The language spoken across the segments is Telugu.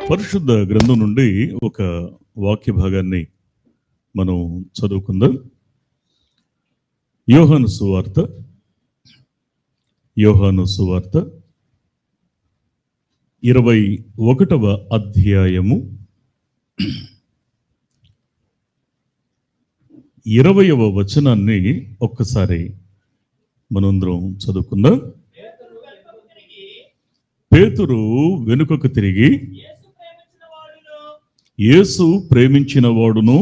పరిశుద్ధ గ్రంథం నుండి ఒక వాక్య భాగాన్ని మనం చదువుకుందాం. యోహాను సువార్త 21వ అధ్యాయము 20వ వచనాన్ని ఒక్కసారి మనందరం చదువుకుందాం. పేతురు వెనుకకు తిరిగి, యేసు ప్రేమించిన వాడును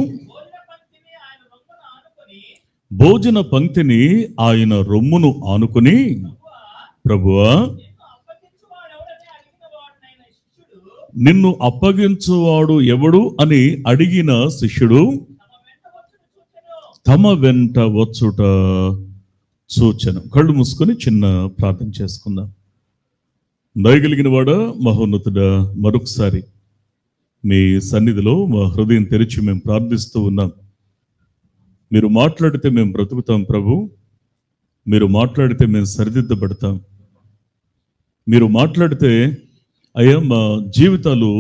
భోజన పంక్తిని ఆయన రొమ్మును ఆనుకుని, ప్రభువా, నిన్ను అప్పగించువాడు ఎవడు అని అడిగిన శిష్యుడు తమ వెంట వచ్చుట సూచన. కళ్ళు మూసుకొని చిన్న ప్రార్థన చేసుకుందాం. దయగలిగిన వాడా, మహోన్నతుడా, మరొకసారి మీ సన్నిధిలో మా హృదయం తెరిచి మేము ప్రార్థిస్తూ ఉన్నాం. మీరు మాట్లాడితే మేము బ్రతుకుతాం ప్రభు. మీరు మాట్లాడితే మేము సరిదిద్దబడతాం. మీరు మాట్లాడితే అయ్యా మా జీవితాలు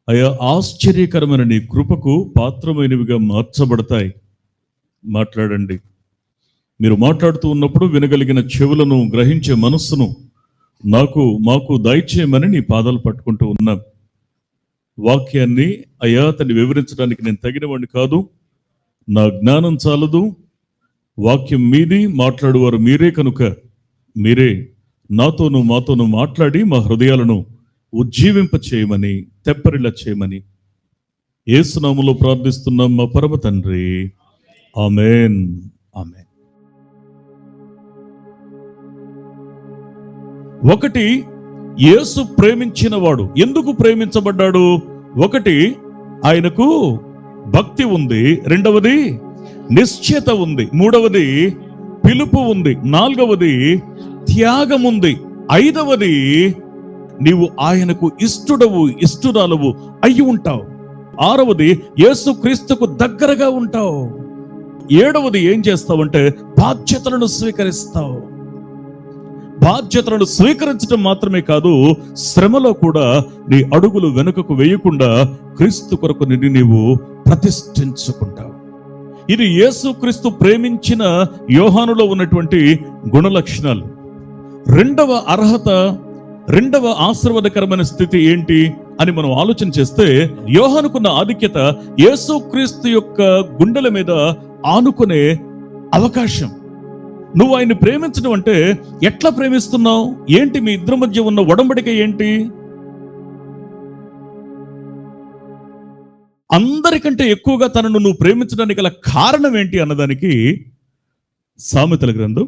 అయ్యా ఆశ్చర్యకరమైన నీ కృపకు పాత్రమైనవిగా మార్చబడతాయి. మాట్లాడండి. మీరు మాట్లాడుతూ ఉన్నప్పుడు వినగలిగిన చెవులను, గ్రహించే మనస్సును మాకు దయచేయమని నీ పాదాలు పట్టుకుంటూ ఉన్నాం. వాక్యాన్ని అయ్యా తన్ని వివరించడానికి నేను తగినవాడిని కాదు. నా జ్ఞానం చాలదు. వాక్యం మీది, మాట్లాడువారు మీరే కనుక మీరే మాతోనూ మాట్లాడి మా హృదయాలను ఉజ్జీవింప చేయమని, తెప్పరిలా చేయమని యేసు నామములో ప్రార్థిస్తున్నాం మా పరమ తండ్రి. ఆమేన్, ఆమేన్. ఒకటి, యేసు ప్రేమించిన వాడు. ఎందుకు ప్రేమించబడ్డాడు? ఒకటి, ఆయనకు భక్తి ఉంది. రెండవది నిశ్చయత ఉంది. మూడవది పిలుపు ఉంది. నాలుగవది త్యాగం ఉంది. ఐదవది నీవు ఆయనకు ఇష్టడవు, ఇష్టురాలవు అయి ఉంటావు. ఆరవది యేసు క్రీస్తుకు దగ్గరగా ఉంటావు. ఏడవది ఏం చేస్తావంటే బాధ్యతలను స్వీకరిస్తావు. బాధ్యతలను స్వీకరించడం మాత్రమే కాదు, శ్రమలో కూడా నీ అడుగులు వెనుకకు వేయకుండా క్రీస్తు కొరకు నిన్ను నీవు ప్రతిష్ఠించుకుంటావు. ఇది యేసుక్రీస్తు ప్రేమించిన యోహానులో ఉన్నటువంటి గుణలక్షణాలు. రెండవ అర్హత, రెండవ ఆశీర్వాదకరమైన స్థితి ఏంటి అని మనం ఆలోచన చేస్తే, యోహానుకున్న ఆధిక్యత యేసుక్రీస్తు యొక్క గుండెల మీద ఆనుకునే అవకాశం. నువ్వు ఆయన్ని ప్రేమించడం అంటే ఎట్లా ప్రేమిస్తున్నావు? ఏంటి మీ ఇద్దరి మధ్య ఉన్న ఒడంబడిక ఏంటి? అందరికంటే ఎక్కువగా తనను నువ్వు ప్రేమించడానికి గల కారణం ఏంటి అన్నదానికి సామెతల గ్రంథం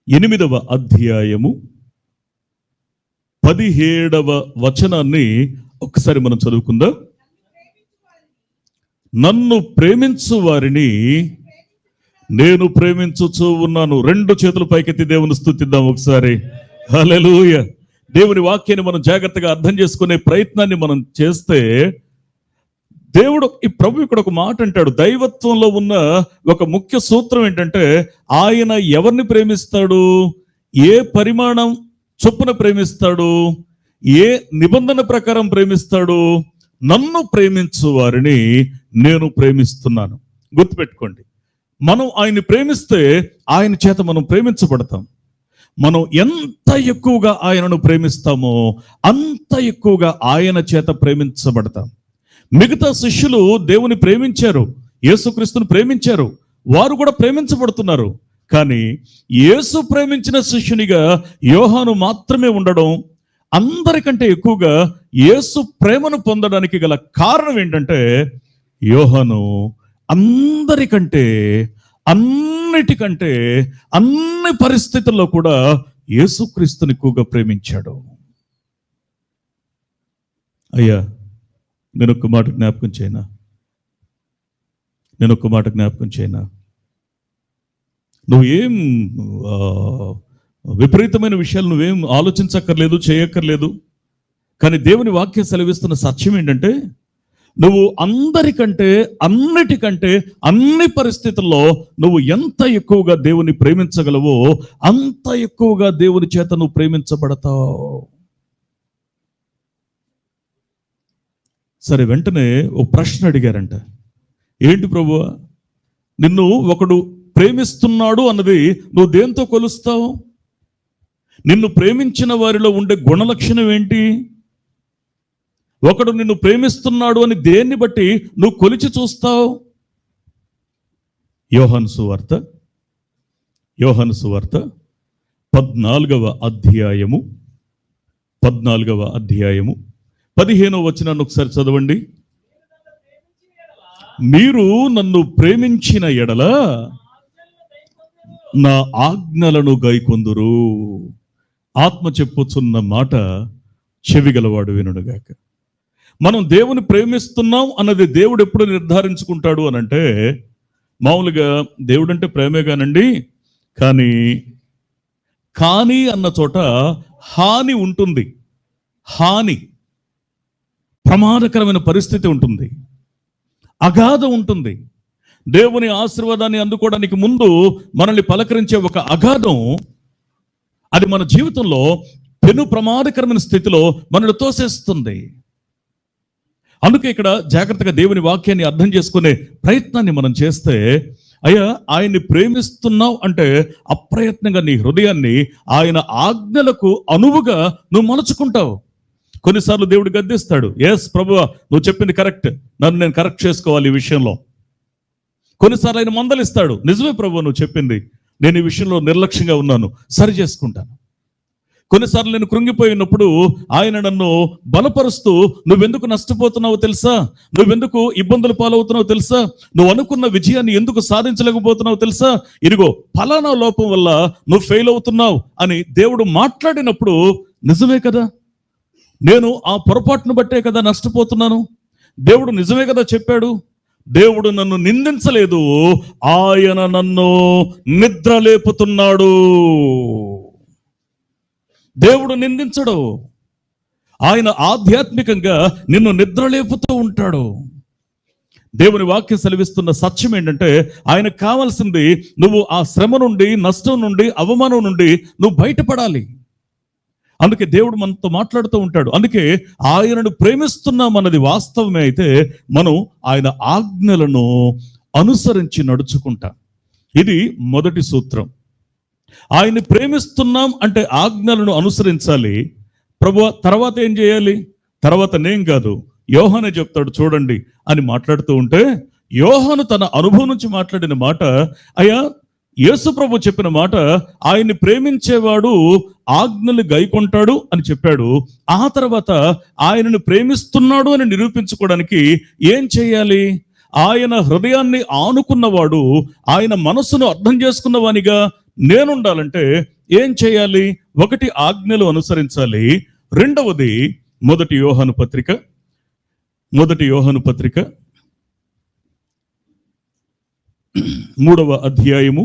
8వ అధ్యాయము 17వ వచనాన్ని ఒక్కసారి మనం చదువుకుందాం. నన్ను ప్రేమించు వారిని నేను ప్రేమించుచూ ఉన్నాను. రెండు చేతులు పైకెత్తి దేవుని స్తుతిద్దాం ఒకసారి. హల్లెలూయా. దేవుని వాక్యాన్ని మనం జాగ్రత్తగా అర్థం చేసుకునే ప్రయత్నాన్ని మనం చేస్తే, దేవుడు ఈ ప్రభు ఇక్కడ ఒక మాట అంటాడు. దైవత్వంలో ఉన్న ఒక ముఖ్య సూత్రం ఏంటంటే, ఆయన ఎవరిని ప్రేమిస్తాడు, ఏ పరిమాణం చొప్పున ప్రేమిస్తాడు, ఏ నిబంధన ప్రకారం ప్రేమిస్తాడు. నన్ను ప్రేమించు వారిని నేను ప్రేమిస్తున్నాను. గుర్తుపెట్టుకోండి, మనం ఆయన్ని ప్రేమిస్తే ఆయన చేత మనం ప్రేమించబడతాం. మనం ఎంత ఎక్కువగా ఆయనను ప్రేమిస్తామో అంత ఎక్కువగా ఆయన చేత ప్రేమించబడతాం. మిగతా శిష్యులు దేవుని ప్రేమించారు, యేసుక్రీస్తును ప్రేమించారు, వారు కూడా ప్రేమించబడుతున్నారు. కానీ యేసు ప్రేమించిన శిష్యునిగా యోహాను మాత్రమే ఉండడం, అందరికంటే ఎక్కువగా యేసు ప్రేమను పొందడానికి గల కారణం ఏంటంటే, యోహాను అన్నిటికంటే అన్ని పరిస్థితుల్లో కూడా యేసుక్రీస్తుని ఎక్కువగా ప్రేమించాడు. అయ్యా, నేను ఒక్క మాట జ్ఞాపకం చేయనా? నువ్వేం విపరీతమైన విషయాలు నువ్వేం ఆలోచించక్కర్లేదు, చేయక్కర్లేదు. కానీ దేవుని వాక్యం సెలవిస్తున్న సత్యం ఏంటంటే, నువ్వు అన్నిటికంటే అన్ని పరిస్థితుల్లో నువ్వు ఎంత ఎక్కువగా దేవుని ప్రేమించగలవో అంత ఎక్కువగా దేవుని చేత నువ్వు ప్రేమించబడతావు. సరే, వెంటనే ఓ ప్రశ్న అడిగారంట. ఏంటి ప్రభువా, నిన్ను ఒకడు ప్రేమిస్తున్నాడు అన్నది నువ్వు దేంతో కొలుస్తావు? నిన్ను ప్రేమించిన వారిలో ఉండే గుణలక్షణం ఏంటి? ఒకడు నిన్ను ప్రేమిస్తున్నాడు అని దేన్ని బట్టి నువ్వు కొలిచి చూస్తావు? యోహాను సువార్త 14వ అధ్యాయము 15వ వచనాన్ని ఒకసారి చదవండి. మీరు నన్ను ప్రేమించిన ఎడల నా ఆజ్ఞలను గైకొందురు. ఆత్మ చెప్పుచున్న మాట చెవిగలవాడు వినుడుగాక. మనం దేవుని ప్రేమిస్తున్నాం అన్నది దేవుడు ఎప్పుడు నిర్ధారించుకుంటాడు అనంటే, మామూలుగా దేవుడు అంటే ప్రేమే కానండి, కానీ అన్న చోట హాని ఉంటుంది. హాని, ప్రమాదకరమైన పరిస్థితి ఉంటుంది, అగాధం ఉంటుంది. దేవుని ఆశీర్వాదాన్ని అందుకోవడానికి ముందు మనల్ని పలకరించే ఒక అగాధం, అది మన జీవితంలో పెను ప్రమాదకరమైన స్థితిలో మనల్ని తోసేస్తుంది. అందుకే ఇక్కడ జాగ్రత్తగా దేవుని వాక్యాన్ని అర్థం చేసుకునే ప్రయత్నాన్ని మనం చేస్తే, అయ్యా ఆయన్ని ప్రేమిస్తున్నావు అంటే అప్రయత్నంగా నీ హృదయాన్ని ఆయన ఆజ్ఞలకు అనువుగా నువ్వు మలుచుకుంటావు. కొన్నిసార్లు దేవుడు గద్దిస్తాడు. ఎస్ ప్రభువా, నువ్వు చెప్పింది కరెక్ట్, నన్ను నేను కరెక్ట్ చేసుకోవాలి ఈ విషయంలో. కొన్నిసార్లు ఆయన మందలిస్తాడు. నిజమే ప్రభువా, నువ్వు చెప్పింది, నేను ఈ విషయంలో నిర్లక్ష్యంగా ఉన్నాను, సరి చేసుకుంటాను. కొన్నిసార్లు నేను కృంగిపోయినప్పుడు ఆయన నన్ను బలపరుస్తూ, నువ్వెందుకు నష్టపోతున్నావో తెలుసా, నువ్వెందుకు ఇబ్బందులు పాలవుతున్నావో తెలుసా, నువ్వు అనుకున్న విజయాన్ని ఎందుకు సాధించలేకపోతున్నావో తెలుసా, ఇదిగో ఫలానా లోపం వల్ల నువ్వు ఫెయిల్ అవుతున్నావు అని దేవుడు మాట్లాడినప్పుడు, నిజమే కదా, నేను ఆ పొరపాటును బట్టే కదా నష్టపోతున్నాను, దేవుడు నిజమే కదా చెప్పాడు. దేవుడు నన్ను నిందించలేదు, ఆయన నన్ను నిద్ర లేపుతున్నాడు. దేవుడు నిందించడు, ఆయన ఆధ్యాత్మికంగా నిన్ను నిద్రలేపుతూ ఉంటాడు. దేవుని వాక్యం సెలవిస్తున్న సత్యం ఏంటంటే, ఆయనకు కావాల్సింది నువ్వు ఆ శ్రమ నుండి, నష్టం నుండి, అవమానం నుండి నువ్వు బయటపడాలి. అందుకే దేవుడు మనతో మాట్లాడుతూ ఉంటాడు. అందుకే ఆయనను ప్రేమిస్తున్నాం అన్నది వాస్తవమే అయితే మనం ఆయన ఆజ్ఞలను అనుసరించి నడుచుకుంటాం. ఇది మొదటి సూత్రం. ఆయన్ని ప్రేమిస్తున్నాం అంటే ఆజ్ఞలను అనుసరించాలి. ప్రభువా, తర్వాత ఏం చేయాలి? తర్వాత నేను కాదు, యోహానే చెప్తాడు చూడండి అని మాట్లాడుతూ ఉంటే, యోహాను తన అనుభవం నుంచి మాట్లాడిన మాట, అయ్యా యేసు ప్రభు చెప్పిన మాట, ఆయన్ని ప్రేమించేవాడు ఆజ్ఞలు గైకొంటాడు అని చెప్పాడు. ఆ తర్వాత ఆయనను ప్రేమిస్తున్నాడు అని నిరూపించుకోవడానికి ఏం చేయాలి? ఆయన హృదయాన్ని ఆనుకున్నవాడు, ఆయన మనసును అర్థం చేసుకున్నవానిగా నేనుండాలంటే ఏం చేయాలి? ఒకటి, ఆజ్ఞలు అనుసరించాలి. రెండవది, మొదటి యోహాను పత్రిక 3వ అధ్యాయము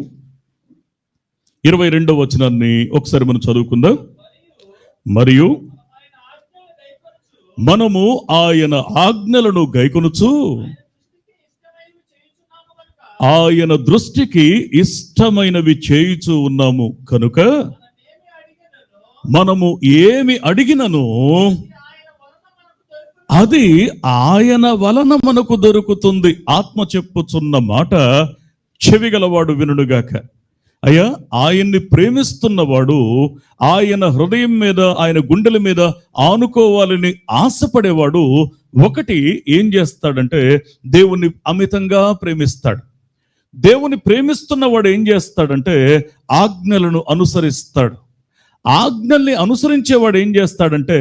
22వ వచనాన్ని ఒకసారి మనం చదువుకుందాం. మరియు మనము ఆయన ఆజ్ఞలను గైకొనుచు ఆయన దృష్టికి ఇష్టమైనవి చేయుచూ ఉన్నాము కనుక మనము ఏమి అడిగినను అది ఆయన వలన మనకు దొరుకుతుంది. ఆత్మ చెప్పుచున్న మాట చెవిగలవాడు వినుడుగాక. అయ్యా, ఆయన్ని ప్రేమిస్తున్నవాడు ఆయన హృదయం మీద, ఆయన గుండెల మీద ఆనుకోవాలని ఆశపడేవాడు ఒకటి ఏం చేస్తాడంటే, దేవుని అమితంగా ప్రేమిస్తాడు. దేవుని ప్రేమిస్తున్నవాడు ఏం చేస్తాడంటే ఆజ్ఞలను అనుసరిస్తాడు. ఆజ్ఞల్ని అనుసరించేవాడు ఏం చేస్తాడంటే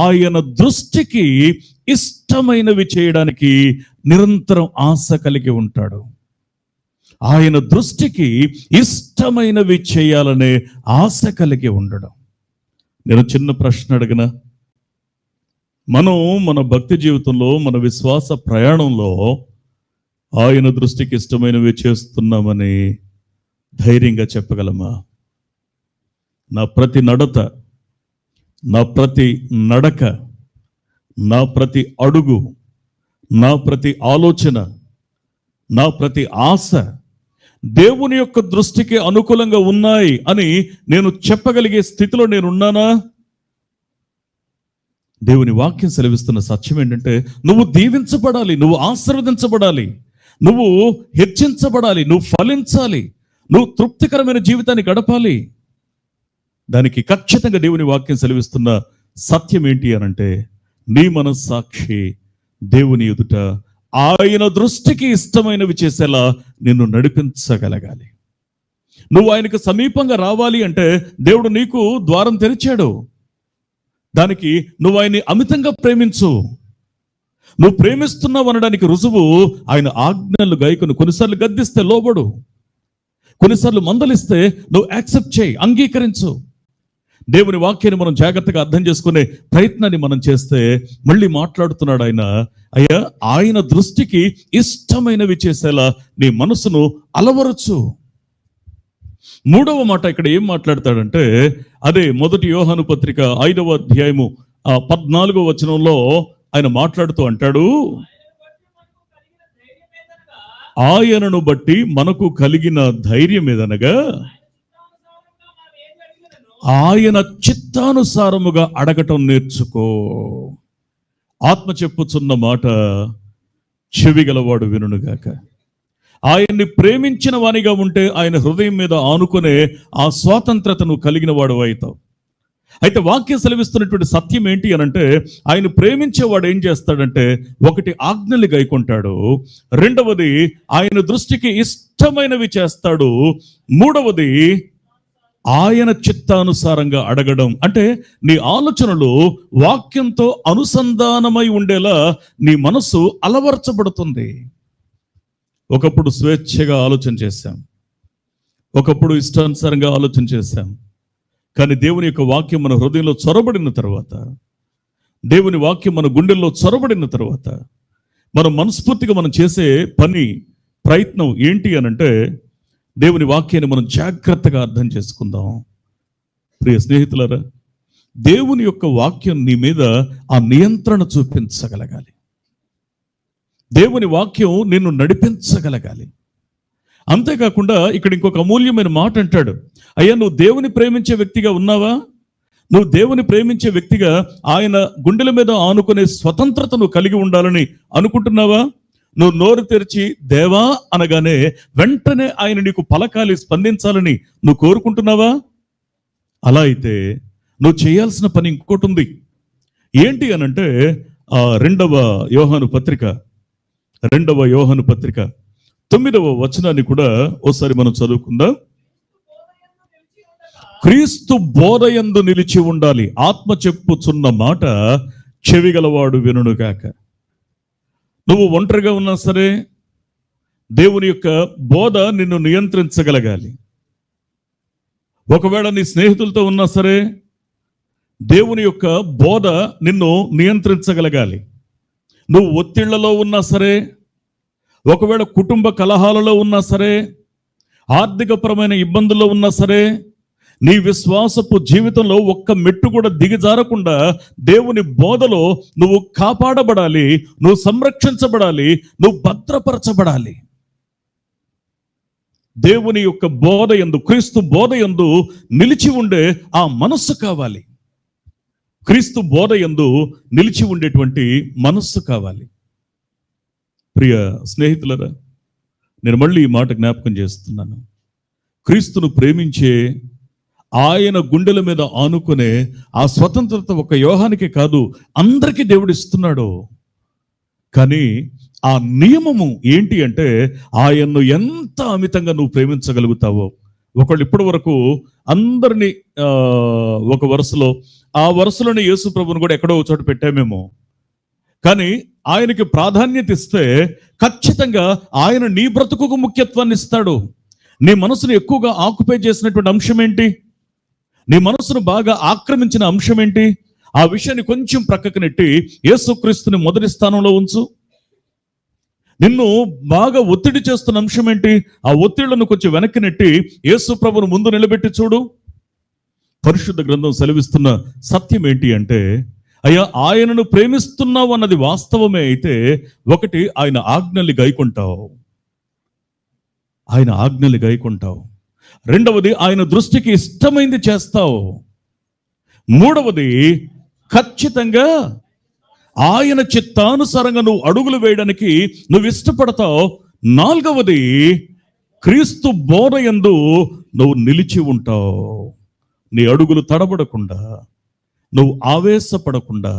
ఆయన దృష్టికి ఇష్టమైనవి చేయడానికి నిరంతరం ఆశ కలిగి ఉంటాడు. ఆయన దృష్టికి ఇష్టమైనవి చేయాలనే ఆశ కలిగి ఉండడం. నేను చిన్న ప్రశ్న అడిగిన, మనం మన భక్తి జీవితంలో, మన విశ్వాస ప్రయాణంలో ఆయన దృష్టికి ఇష్టమైనవి చేస్తున్నామని ధైర్యంగా చెప్పగలమా? నా ప్రతి నడత, నా ప్రతి నడక, నా ప్రతి అడుగు, నా ప్రతి ఆలోచన, నా ప్రతి ఆశ దేవుని యొక్క దృష్టికి అనుకూలంగా ఉన్నాయి అని నేను చెప్పగలిగే స్థితిలో నేనున్నానా? దేవుని వాక్యం సెలవిస్తున్న సత్యం ఏంటంటే నువ్వు దీవించబడాలి, నువ్వు ఆశీర్వదించబడాలి, నువ్వు హెచ్చించబడాలి, నువ్వు ఫలించాలి, నువ్వు తృప్తికరమైన జీవితాన్ని గడపాలి. దానికి ఖచ్చితంగా దేవుని వాక్యం సెలవిస్తున్న సత్యం ఏంటి అనంటే నీ మనస్సాక్షి దేవుని ఎదుట ఆయన దృష్టికి ఇష్టమైనవి చేసేలా నిన్ను నడిపించగలగాలి. నువ్వు ఆయనకు సమీపంగా రావాలి అంటే దేవుడు నీకు ద్వారం తెరిచాడు. దానికి నువ్వు ఆయన్ని అమితంగా ప్రేమించు. నువ్వు ప్రేమిస్తున్నావు అనడానికి రుజువు ఆయన ఆజ్ఞలు గైకును. కొన్నిసార్లు గద్దిస్తే లోబడు, కొన్నిసార్లు మందలిస్తే నువ్వు యాక్సెప్ట్ చేయి, అంగీకరించు. దేవుని వాక్యాన్ని మనం జాగ్రత్తగా అర్థం చేసుకునే ప్రయత్నాన్ని మనం చేస్తే మళ్ళీ మాట్లాడుతున్నాడు ఆయన. అయ్యా, ఆయన దృష్టికి ఇష్టమైనవి చేసేలా నీ మనసును అలవరచు. మూడవ మాట ఇక్కడ ఏం మాట్లాడతాడంటే అదే 1 యోహాను పత్రిక 5వ అధ్యాయము 14వ వచనంలో ఆయన మాట్లాడుతూ అంటాడు, ఆయనను బట్టి మనకు కలిగిన ధైర్యం ఏదనగా ఆయన చిత్తానుసారముగా అడగటం నేర్చుకో. ఆత్మ చెప్పుచున్న మాట చెవి గలవాడు వినుగాక. ఆయన్ని ప్రేమించిన వానిగా ఉంటే ఆయన హృదయం మీద ఆనుకునే ఆ స్వాతంత్రతను కలిగిన వాడు అవుతావు. అయితే వాక్యం సెలవిస్తున్నటువంటి సత్యం ఏంటి అనంటే ఆయన ప్రేమించేవాడు ఏం చేస్తాడంటే ఒకటి ఆజ్ఞలు గైకుంటాడు, రెండవది ఆయన దృష్టికి ఇష్టమైనవి చేస్తాడు, మూడవది ఆయన చిత్తానుసారంగా అడగడం. అంటే నీ ఆలోచనలు వాక్యంతో అనుసంధానమై ఉండేలా నీ మనసు అలవర్చబడుతుంది. ఒకప్పుడు స్వేచ్ఛగా ఆలోచన చేశాం, ఒకప్పుడు ఇష్టానుసారంగా ఆలోచన చేశాం. కానీ దేవుని యొక్క వాక్యం మన హృదయంలో చొరబడిన తర్వాత, దేవుని వాక్యం మన గుండెల్లో చొరబడిన తర్వాత మనం మనస్ఫూర్తిగా మనం చేసే ప్రయత్నం ఏంటి అనంటే దేవుని వాక్యాన్ని మనం జాగ్రత్తగా అర్థం చేసుకుందాం. ప్రియ స్నేహితులారా, దేవుని యొక్క వాక్యం నీ మీద ఆ నియంత్రణ చూపించగలగాలి. దేవుని వాక్యం నిన్ను నడిపించగలగాలి. అంతేకాకుండా ఇక్కడ ఇంకొక అమూల్యమైన మాట అంటాడు, అయ్యా నువ్వు దేవుని ప్రేమించే వ్యక్తిగా ఉన్నావా? నువ్వు దేవుని ప్రేమించే వ్యక్తిగా ఆయన గుండెల మీద ఆనుకునే స్వతంత్రతను కలిగి ఉండాలని అనుకుంటున్నావా? నువ్వు నోరు తెరిచి దేవా అనగానే వెంటనే ఆయన నీకు పలకాలి, స్పందించాలని నువ్వు కోరుకుంటున్నావా? అలా అయితే నువ్వు చేయాల్సిన పని ఇంకోటి ఉంది. ఏంటి అనంటే 2వ యోహాను పత్రిక 9వ వచనాన్ని కూడా ఓసారి మనం చదువుకుందాం. క్రీస్తు బోధయందు నిలిచి ఉండాలి. ఆత్మ చెప్పుచున్న మాట చెవిగలవాడు వినుగాక. నువ్వు ఒంటరిగా ఉన్నా సరే దేవుని యొక్క బోధ నిన్ను నియంత్రించగలగాలి. ఒకవేళ నీ స్నేహితులతో ఉన్నా సరే దేవుని యొక్క బోధ నిన్ను నియంత్రించగలగాలి. నువ్వు ఒత్తిళ్లలో ఉన్నా సరే, ఒకవేళ కుటుంబ కలహాలలో ఉన్నా సరే, ఆర్థికపరమైన ఇబ్బందుల్లో ఉన్నా సరే, నీ విశ్వాసపు జీవితంలో ఒక్క మెట్టు కూడా దిగజారకుండా దేవుని బోధలో నువ్వు కాపాడబడాలి, నువ్వు సంరక్షించబడాలి, నువ్వు భద్రపరచబడాలి. దేవుని యొక్క బోధ యందు, క్రీస్తు బోధ యందు నిలిచి ఉండే ఆ మనస్సు కావాలి. క్రీస్తు బోధ యందు నిలిచి ఉండేటువంటి మనస్సు కావాలి. ప్రియ స్నేహితులరా, నేను మళ్ళీ ఈ మాట జ్ఞాపకం చేస్తున్నాను. క్రీస్తును ప్రేమించే ఆయన గుండెల మీద ఆనుకునే ఆ స్వతంత్రత ఒక యోహానికి కాదు, అందరికీ దేవుడు ఇస్తున్నాడు. కానీ ఆ నియమము ఏంటి అంటే ఆయన్ను ఎంత అమితంగా నువ్వు ప్రేమించగలుగుతావో. ఒకళ్ళు ఇప్పటి వరకు అందరినీ ఒక వరుసలో, ఆ వరుసలోనే యేసు ప్రభువును కూడా ఎక్కడో చోట పెట్టామేమో. కానీ ఆయనకి ప్రాధాన్యత ఇస్తే ఖచ్చితంగా ఆయన నీ బ్రతుకుకు ముఖ్యత్వాన్ని ఇస్తాడు. నీ మనసును ఎక్కువగా ఆక్యుపై చేసినటువంటి అంశం ఏంటి? నీ మనసును బాగా ఆక్రమించిన అంశం ఏంటి? ఆ విషయాన్ని కొంచెం ప్రక్కకు నెట్టి యేసుక్రీస్తుని మొదటి స్థానంలో ఉంచు. నిన్ను బాగా ఒత్తిడి చేస్తున్న అంశం ఏంటి? ఆ ఒత్తిళ్లను కొంచెం వెనక్కి నెట్టి యేసు ప్రభువును ముందు నిలబెట్టి చూడు. పరిశుద్ధ గ్రంథం సెలవిస్తున్న సత్యం ఏంటి అంటే, అయ్యా ఆయనను ప్రేమిస్తున్నావు అన్నది వాస్తవమే అయితే, ఒకటి ఆయన ఆజ్ఞల్ని గైకుంటావు, ఆయన ఆజ్ఞల్ని గైకుంటావు. రెండవది ఆయన దృష్టికి ఇష్టమైంది చేస్తావు. మూడవది ఖచ్చితంగా ఆయన చిత్తానుసారంగా నువ్వు అడుగులు వేయడానికి నువ్వు ఇష్టపడతావు. నాలుగవది, క్రీస్తు బోధ యందు నువ్వు నిలిచి ఉంటావు. నీ అడుగులు తడబడకుండా, నువ్వు ఆవేశపడకుండా,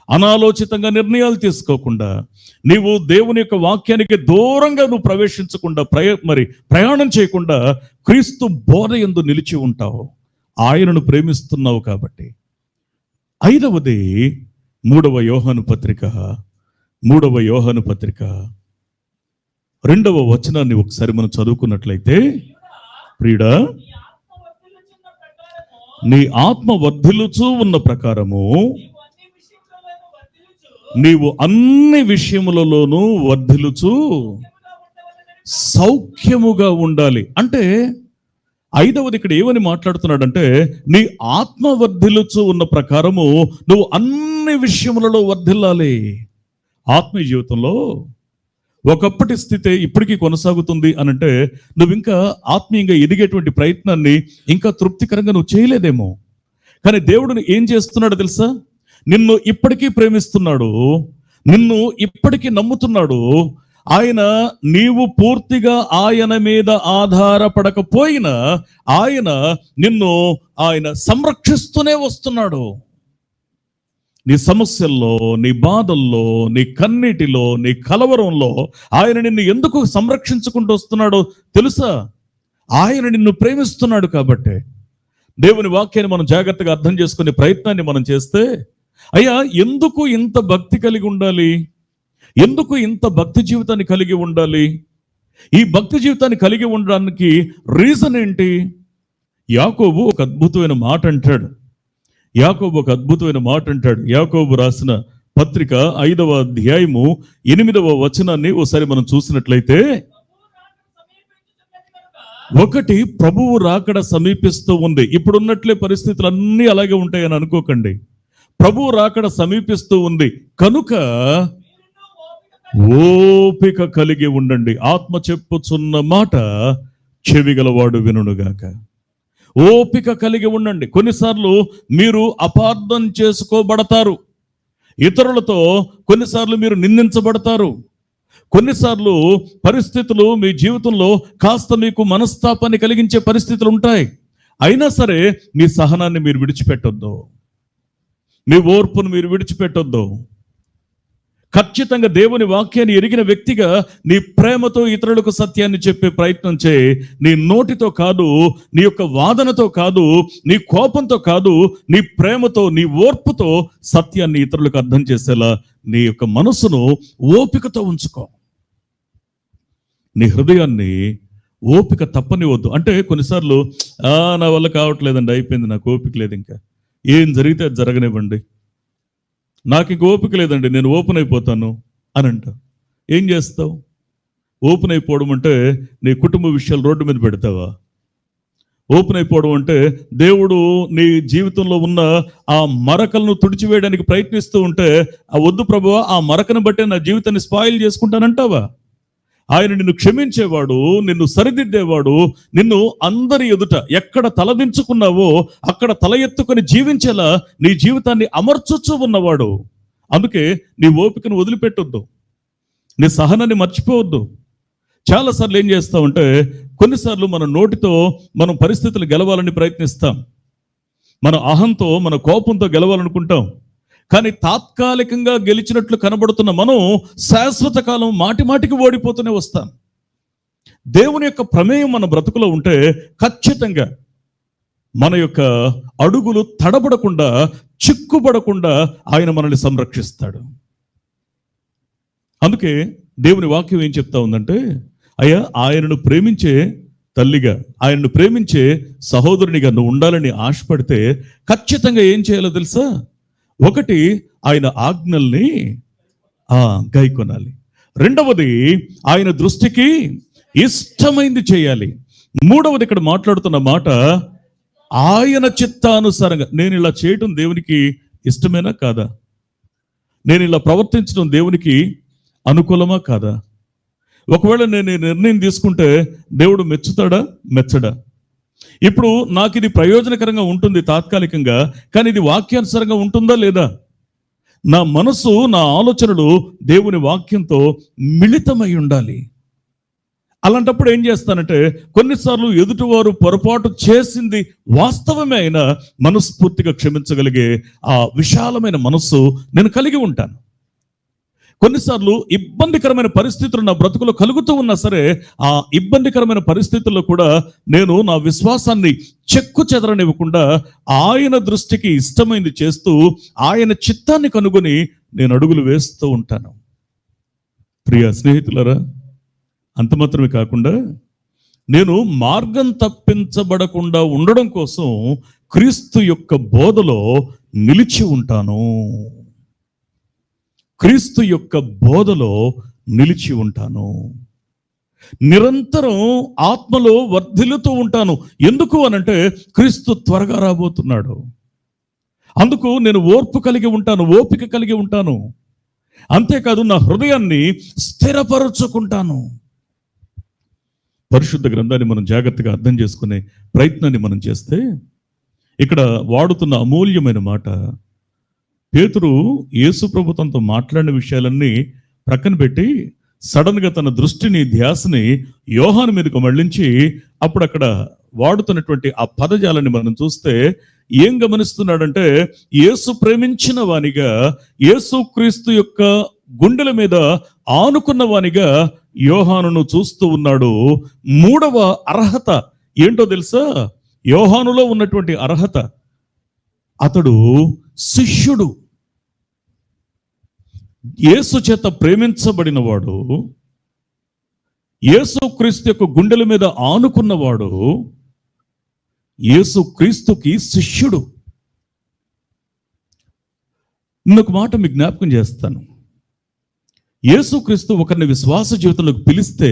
అనాలోచితంగా నిర్ణయాలు తీసుకోకుండా, నీవు దేవుని యొక్క వాక్యానికి దూరంగా నువ్వు ప్రవేశించకుండా, ప్రయాణం చేయకుండా క్రీస్తు బోధ యందు నిలిచి ఉంటావు. ఆయనను ప్రేమిస్తున్నావు కాబట్టి. ఐదవది, మూడవ యోహాను పత్రిక 2వ వచనాన్ని ఒకసారి మనం చదువుకున్నట్లయితే, ప్రియుడా, నీ ఆత్మ వర్ధిల్లుచూ ఉన్న ప్రకారము నీవు అన్ని విషయములలోనూ వర్ధిల్లుచూ సౌఖ్యముగా ఉండాలి. అంటే ఐదవది ఇక్కడ ఏమని మాట్లాడుతున్నాడంటే, నీ ఆత్మ వర్ధిల్లుచూ ఉన్న ప్రకారము నువ్వు అన్ని విషయములలో వర్ధిల్లాలి. ఆత్మీయ జీవితంలో ఒకప్పటి స్థితి ఇప్పటికీ కొనసాగుతుంది అనంటే, నువ్వు ఇంకా ఆత్మీయంగా ఎదిగేటువంటి ప్రయత్నాన్ని ఇంకా తృప్తికరంగా నువ్వు చేయలేదేమో. కానీ దేవుడు ఏం చేస్తున్నాడో తెలుసా? నిన్ను ఇప్పటికీ ప్రేమిస్తున్నాడు, నిన్ను ఇప్పటికీ నమ్ముతున్నాడు. ఆయన, నీవు పూర్తిగా ఆయన మీద ఆధారపడకపోయినా ఆయన సంరక్షిస్తూనే వస్తున్నాడు. నీ సమస్యల్లో, నీ బాధల్లో, నీ కన్నీటిలో, నీ కలవరంలో ఆయన నిన్ను ఎందుకు సంరక్షించుకుంటూ వస్తున్నాడో తెలుసా? ఆయన నిన్ను ప్రేమిస్తున్నాడు కాబట్టి. దేవుని వాక్యాన్ని మనం జాగ్రత్తగా అర్థం చేసుకునే ప్రయత్నాన్ని మనం చేస్తే, అయ్యా ఎందుకు ఇంత భక్తి కలిగి ఉండాలి, ఎందుకు ఇంత భక్తి జీవితాన్ని కలిగి ఉండాలి, ఈ భక్తి జీవితాన్ని కలిగి ఉండడానికి రీజన్ ఏంటి? యాకోబు ఒక అద్భుతమైన మాట అంటాడు. యాకోబు రాసిన పత్రిక 5వ అధ్యాయము 8వ వచనాన్ని ఒకసారి మనం చూసినట్లయితే, ఒకటి, ప్రభువు రాకడ సమీపిస్తూ ఉంది. ఇప్పుడున్నట్లే పరిస్థితులు అన్నీ అలాగే ఉంటాయని అనుకోకండి. ప్రభువు రాకడ సమీపిస్తూ ఉంది కనుక ఓపిక కలిగి ఉండండి. ఆత్మ చెప్పుచున్న మాట చెవిగలవాడు వినుగాక. ఓపిక కలిగి ఉండండి. కొన్నిసార్లు మీరు అపార్థం చేసుకోబడతారు, ఇతరులతో కొన్నిసార్లు మీరు నిందించబడతారు, కొన్నిసార్లు పరిస్థితులు మీ జీవితంలో కాస్త మీకు మనస్తాపాన్ని కలిగించే పరిస్థితులు ఉంటాయి. అయినా సరే మీ సహనాన్ని మీరు విడిచిపెట్టొద్దు, మీ ఓర్పును మీరు విడిచిపెట్టొద్దు. ఖచ్చితంగా దేవుని వాక్యాన్ని ఎరిగిన వ్యక్తిగా నీ ప్రేమతో ఇతరులకు సత్యాన్ని చెప్పే ప్రయత్నం చేయి. నీ నోటితో కాదు, నీ యొక్క వాదనతో కాదు, నీ కోపంతో కాదు, నీ ప్రేమతో, నీ ఓర్పుతో సత్యాన్ని ఇతరులకు అర్థం చేసేలా నీ యొక్క మనసును ఓపికతో ఉంచుకో. నీ హృదయాన్ని ఓపిక తప్పనివద్దు. అంటే కొన్నిసార్లు నా వల్ల కావట్లేదండి, అయిపోయింది, నాకు ఓపిక లేదు, ఇంకా ఏం జరిగితే అది జరగనివ్వండి, నాకు ఇంక ఓపిక లేదండి, నేను ఓపెన్ అయిపోతాను అని అంటావు. ఏం చేస్తావు? ఓపెన్ అయిపోవడం అంటే నీ కుటుంబ విషయాలు రోడ్డు మీద పెడతావా? ఓపెన్ అయిపోవడం అంటే దేవుడు నీ జీవితంలో ఉన్న ఆ మరకలను తుడిచివేయడానికి ప్రయత్నిస్తూ ఉంటే, ఆ వద్దు ప్రభువా, ఆ మరకను బట్టే నా జీవితాన్ని స్పాయిల్ చేసుకుంటానంటావా? ఆయన నిన్ను క్షమించేవాడు, నిన్ను సరిదిద్దేవాడు, నిన్ను అందరి ఎదుట ఎక్కడ తలదించుకున్నావో అక్కడ తల ఎత్తుకొని జీవించేలా నీ జీవితాన్ని అమర్చుచూ ఉన్నవాడు. అందుకే నీ ఓపికను వదిలిపెట్టొద్దు, నీ సహనాన్ని మర్చిపోవద్దు. చాలాసార్లు ఏం చేస్తామంటే, కొన్నిసార్లు మన నోటితో మనం పరిస్థితులు గెలవాలని ప్రయత్నిస్తాం, మన అహంతో, మన కోపంతో గెలవాలనుకుంటాం. కానీ తాత్కాలికంగా గెలిచినట్లు కనబడుతున్న మనం శాశ్వత కాలం మాటి మాటికి ఓడిపోతూనే వస్తాం. దేవుని యొక్క ప్రమేయం మన బ్రతుకులో ఉంటే ఖచ్చితంగా మన యొక్క అడుగులు తడబడకుండా, చిక్కుబడకుండా ఆయన మనల్ని సంరక్షిస్తాడు. అందుకే దేవుని వాక్యం ఏం చెప్తా ఉందంటే, అయ్యా ఆయనను ప్రేమించే తల్లిగా, ఆయనను ప్రేమించే సహోదరునిగా నువ్వు ఉండాలని ఆశపడితే ఖచ్చితంగా ఏం చేయాలో తెలుసా? ఒకటి, ఆయన ఆజ్ఞల్ని గైకొనాలి. రెండవది, ఆయన దృష్టికి ఇష్టమైంది చేయాలి. మూడవది, ఇక్కడ మాట్లాడుతున్న మాట ఆయన చిత్తానుసారంగా. నేను ఇలా చేయటం దేవునికి ఇష్టమేనా కాదా? నేను ఇలా ప్రవర్తించడం దేవునికి అనుకూలమా కాదా? ఒకవేళ నేను నిర్ణయం తీసుకుంటే దేవుడు మెచ్చుతాడా, మెచ్చడా? ఇప్పుడు నాకు ఇది ప్రయోజనకరంగా ఉంటుంది తాత్కాలికంగా, కానీ ఇది వాక్యానుసారంగా ఉంటుందా లేదా? నా మనసు, నా ఆలోచనలు దేవుని వాక్యంతో మిళితమై ఉండాలి. అలాంటప్పుడు ఏం చేస్తానంటే, కొన్నిసార్లు ఎదుటివారు పొరపాటు చేసింది వాస్తవమే అయినా మనస్ఫూర్తిగా క్షమించగలిగే ఆ విశాలమైన మనస్సు నేను కలిగి ఉంటాను. కొన్నిసార్లు ఇబ్బందికరమైన పరిస్థితులు నా బ్రతుకులో కలుగుతూ ఉన్నా సరే, ఆ ఇబ్బందికరమైన పరిస్థితుల్లో కూడా నేను నా విశ్వాసాన్ని చెక్కు చెదరనివ్వకుండా ఆయన దృష్టికి ఇష్టమైంది చేస్తూ ఆయన చిత్తాన్ని కనుగొని నేను అడుగులు వేస్తూ ఉంటాను. ప్రియ స్నేహితులరా, అంత మాత్రమే కాకుండా నేను మార్గం తప్పించబడకుండా ఉండడం కోసం క్రీస్తు యొక్క బోధలో నిలిచి ఉంటాను. క్రీస్తు యొక్క బోధలో నిలిచి ఉంటాను. నిరంతరం ఆత్మలో వర్ధిల్లుతూ ఉంటాను. ఎందుకు అనంటే క్రీస్తు త్వరగా రాబోతున్నాడు. అందుకు నేను ఓర్పు కలిగి ఉంటాను, ఓపిక కలిగి ఉంటాను. అంతేకాదు నా హృదయాన్ని స్థిరపరచుకుంటాను. పరిశుద్ధ గ్రంథాన్ని మనం జాగ్రత్తగా అర్థం చేసుకునే ప్రయత్నాన్ని మనం చేస్తే, ఇక్కడ వాడుతున్న అమూల్యమైన మాట, పేతురు యేసు ప్రభు తనతో మాట్లాడిన విషయాలన్నీ ప్రక్కన పెట్టి సడన్గా తన దృష్టిని, ధ్యాసని యోహాను మీదకు మళ్ళించి అప్పుడు అక్కడ వాడుతున్నటువంటి ఆ పదజాలని మనం చూస్తే ఏం గమనిస్తున్నాడంటే, యేసు ప్రేమించిన వానిగా, యేసు క్రీస్తు యొక్క గుండెల మీద ఆనుకున్న వానిగా యోహానును చూస్తూ ఉన్నాడు. మూడవ అర్హత ఏంటో తెలుసా? యోహానులో ఉన్నటువంటి అర్హత, అతడు శిష్యుడు. యేసు చేత ప్రేమించబడిన వాడు, యేసు క్రీస్తు యొక్క గుండెల మీద ఆనుకున్నవాడు, యేసు క్రీస్తుకి శిష్యుడు. ఇంకొక మాట మీకు జ్ఞాపకం చేస్తాను. యేసు క్రీస్తు ఒకరిని విశ్వాస జీవితంలోకి పిలిస్తే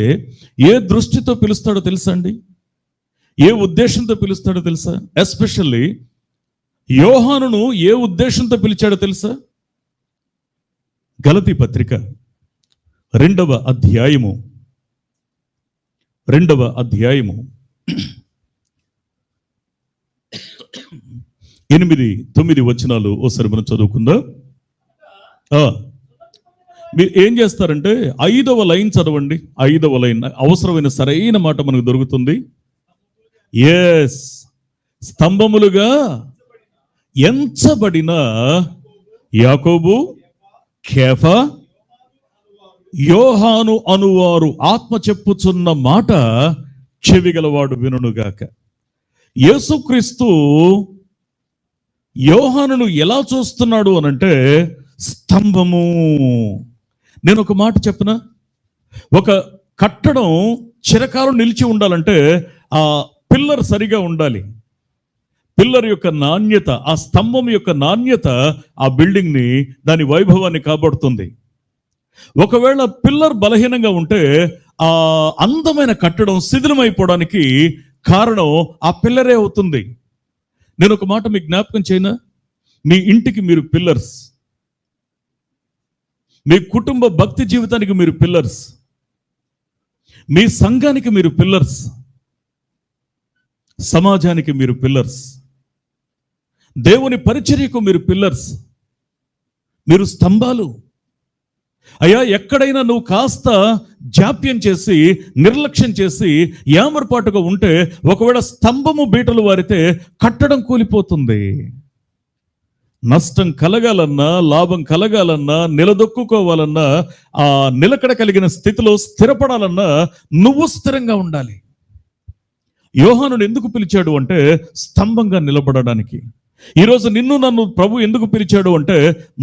ఏ దృష్టితో పిలుస్తాడో తెలుసా అండి? ఏ ఉద్దేశంతో పిలుస్తాడో తెలుసా? ఎస్పెషల్లీ యోహానును ఏ ఉద్దేశంతో పిలిచాడో తెలుసా? గలతీ పత్రిక 2వ అధ్యాయము 8-9 వచనాలు ఓసారి మనం చదువుకుందాం. మీరు ఏం చేస్తారంటే 5వ లైన్ చదవండి. 5వ లైన్ అవసరమైన సరైన మాట మనకు దొరుకుతుంది. ఎస్, స్తంభములుగా ఎంచబడిన యాకోబు, కేఫా, యోహాను అనువారు ఆత్మ చెప్పుచున్న మాట చెవిగలవాడు వినుగాక. యేసుక్రీస్తు యోహానును ఎలా చూస్తున్నాడు అనంటే స్తంభము. నేను ఒక మాట చెప్పనా? ఒక కట్టడం చిరకాలం నిలిచి ఉండాలంటే ఆ పిల్లర్ సరిగా ఉండాలి. పిల్లర్ యొక్క నాణ్యత, ఆ స్తంభం యొక్క నాణ్యత ఆ బిల్డింగ్ ని, దాని వైభవాన్ని కాపాడుతుంది. ఒకవేళ పిల్లర్ బలహీనంగా ఉంటే ఆ అందమైన కట్టడం శిథిలమైపోవడానికి కారణం ఆ పిల్లరే అవుతుంది. నేను ఒక మాట మీకు జ్ఞాపకం చేయనా? మీ ఇంటికి మీరు పిల్లర్స్, మీ కుటుంబ భక్తి జీవితానికి మీరు పిల్లర్స్, మీ సంఘానికి మీరు పిల్లర్స్, సమాజానికి మీరు పిల్లర్స్, దేవుని పరిచర్యకు మీరు పిల్లర్స్, మీరు స్తంభాలు. అయ్యా, ఎక్కడైనా నువ్వు కాస్త జాప్యం చేసి, నిర్లక్ష్యం చేసి, యామరపాటుగా ఉంటే, ఒకవేళ స్తంభము బీటలు వారితే కట్టడం కూలిపోతుంది. నష్టం కలగాలన్నా, లాభం కలగాలన్నా, నిలదొక్కుకోవాలన్నా, ఆ నిలకడ కలిగిన స్థితిలో స్థిరపడాలన్నా నువ్వు స్థిరంగా ఉండాలి. యోహానును ఎందుకు పిలిచాడు అంటే స్తంభంగా నిలబడడానికి. ఈరోజు నిన్ను నన్ను ప్రభు ఎందుకు పిలిచాడు అంటే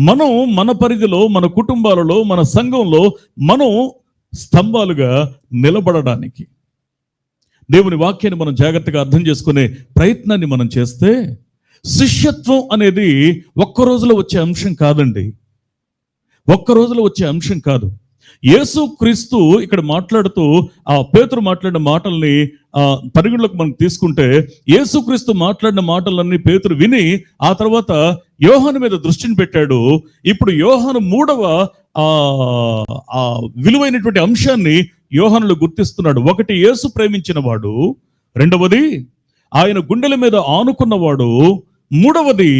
మనం మన పరిధిలో, మన కుటుంబాలలో, మన సంఘంలో మనం స్తంభాలుగా నిలబడడానికి. దేవుని వాక్యాన్ని మనం జాగ్రత్తగా అర్థం చేసుకునే ప్రయత్నాన్ని మనం చేస్తే, శిష్యత్వం అనేది ఒక్క రోజులో వచ్చే అంశం కాదండి. ఒక్క రోజులో వచ్చే అంశం కాదు. యేసు క్రీస్తు ఇక్కడ మాట్లాడుతూ ఆ పేతురు మాట్లాడిన మాటల్ని పరిగణలోకి మనం తీసుకుంటే, యేసుక్రీస్తు మాట్లాడిన మాటలన్నీ పేతురు విని ఆ తర్వాత యోహాను మీద దృష్టిని పెట్టాడు. ఇప్పుడు యోహాను 3వ విలువైనటువంటి అంశాన్ని యోహానులో గుర్తిస్తున్నాడు. ఒకటి, యేసు ప్రేమించిన వాడు. రెండవది, ఆయన గుండెల మీద ఆనుకున్నవాడు. మూడవది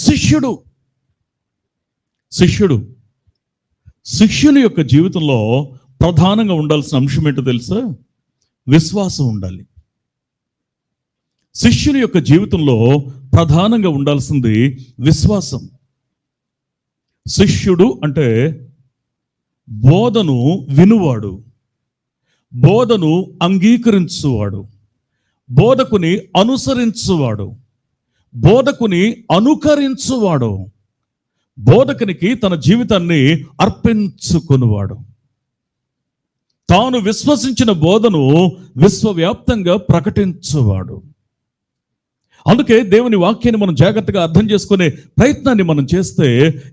శిష్యుడు. శిష్యుని యొక్క జీవితంలో ప్రధానంగా ఉండాల్సిన అంశం ఏంటో తెలుసా? విశ్వాసం ఉండాలి. శిష్యుని యొక్క జీవితంలో ప్రధానంగా ఉండాల్సింది విశ్వాసం. శిష్యుడు అంటే బోధను వినువాడు, బోధను అంగీకరించువాడు, బోధకుని అనుసరించువాడు, బోధకుని అనుకరించువాడు, బోధకునికి తన జీవితాన్ని అర్పించుకునేవాడు, తాను విశ్వసించిన బోధను విశ్వవ్యాప్తంగా ప్రకటించువాడు. అందుకే దేవుని వాక్యాన్ని మనం జాగ్రత్తగా అర్థం చేసుకునే ప్రయత్నాన్ని మనం చేస్తే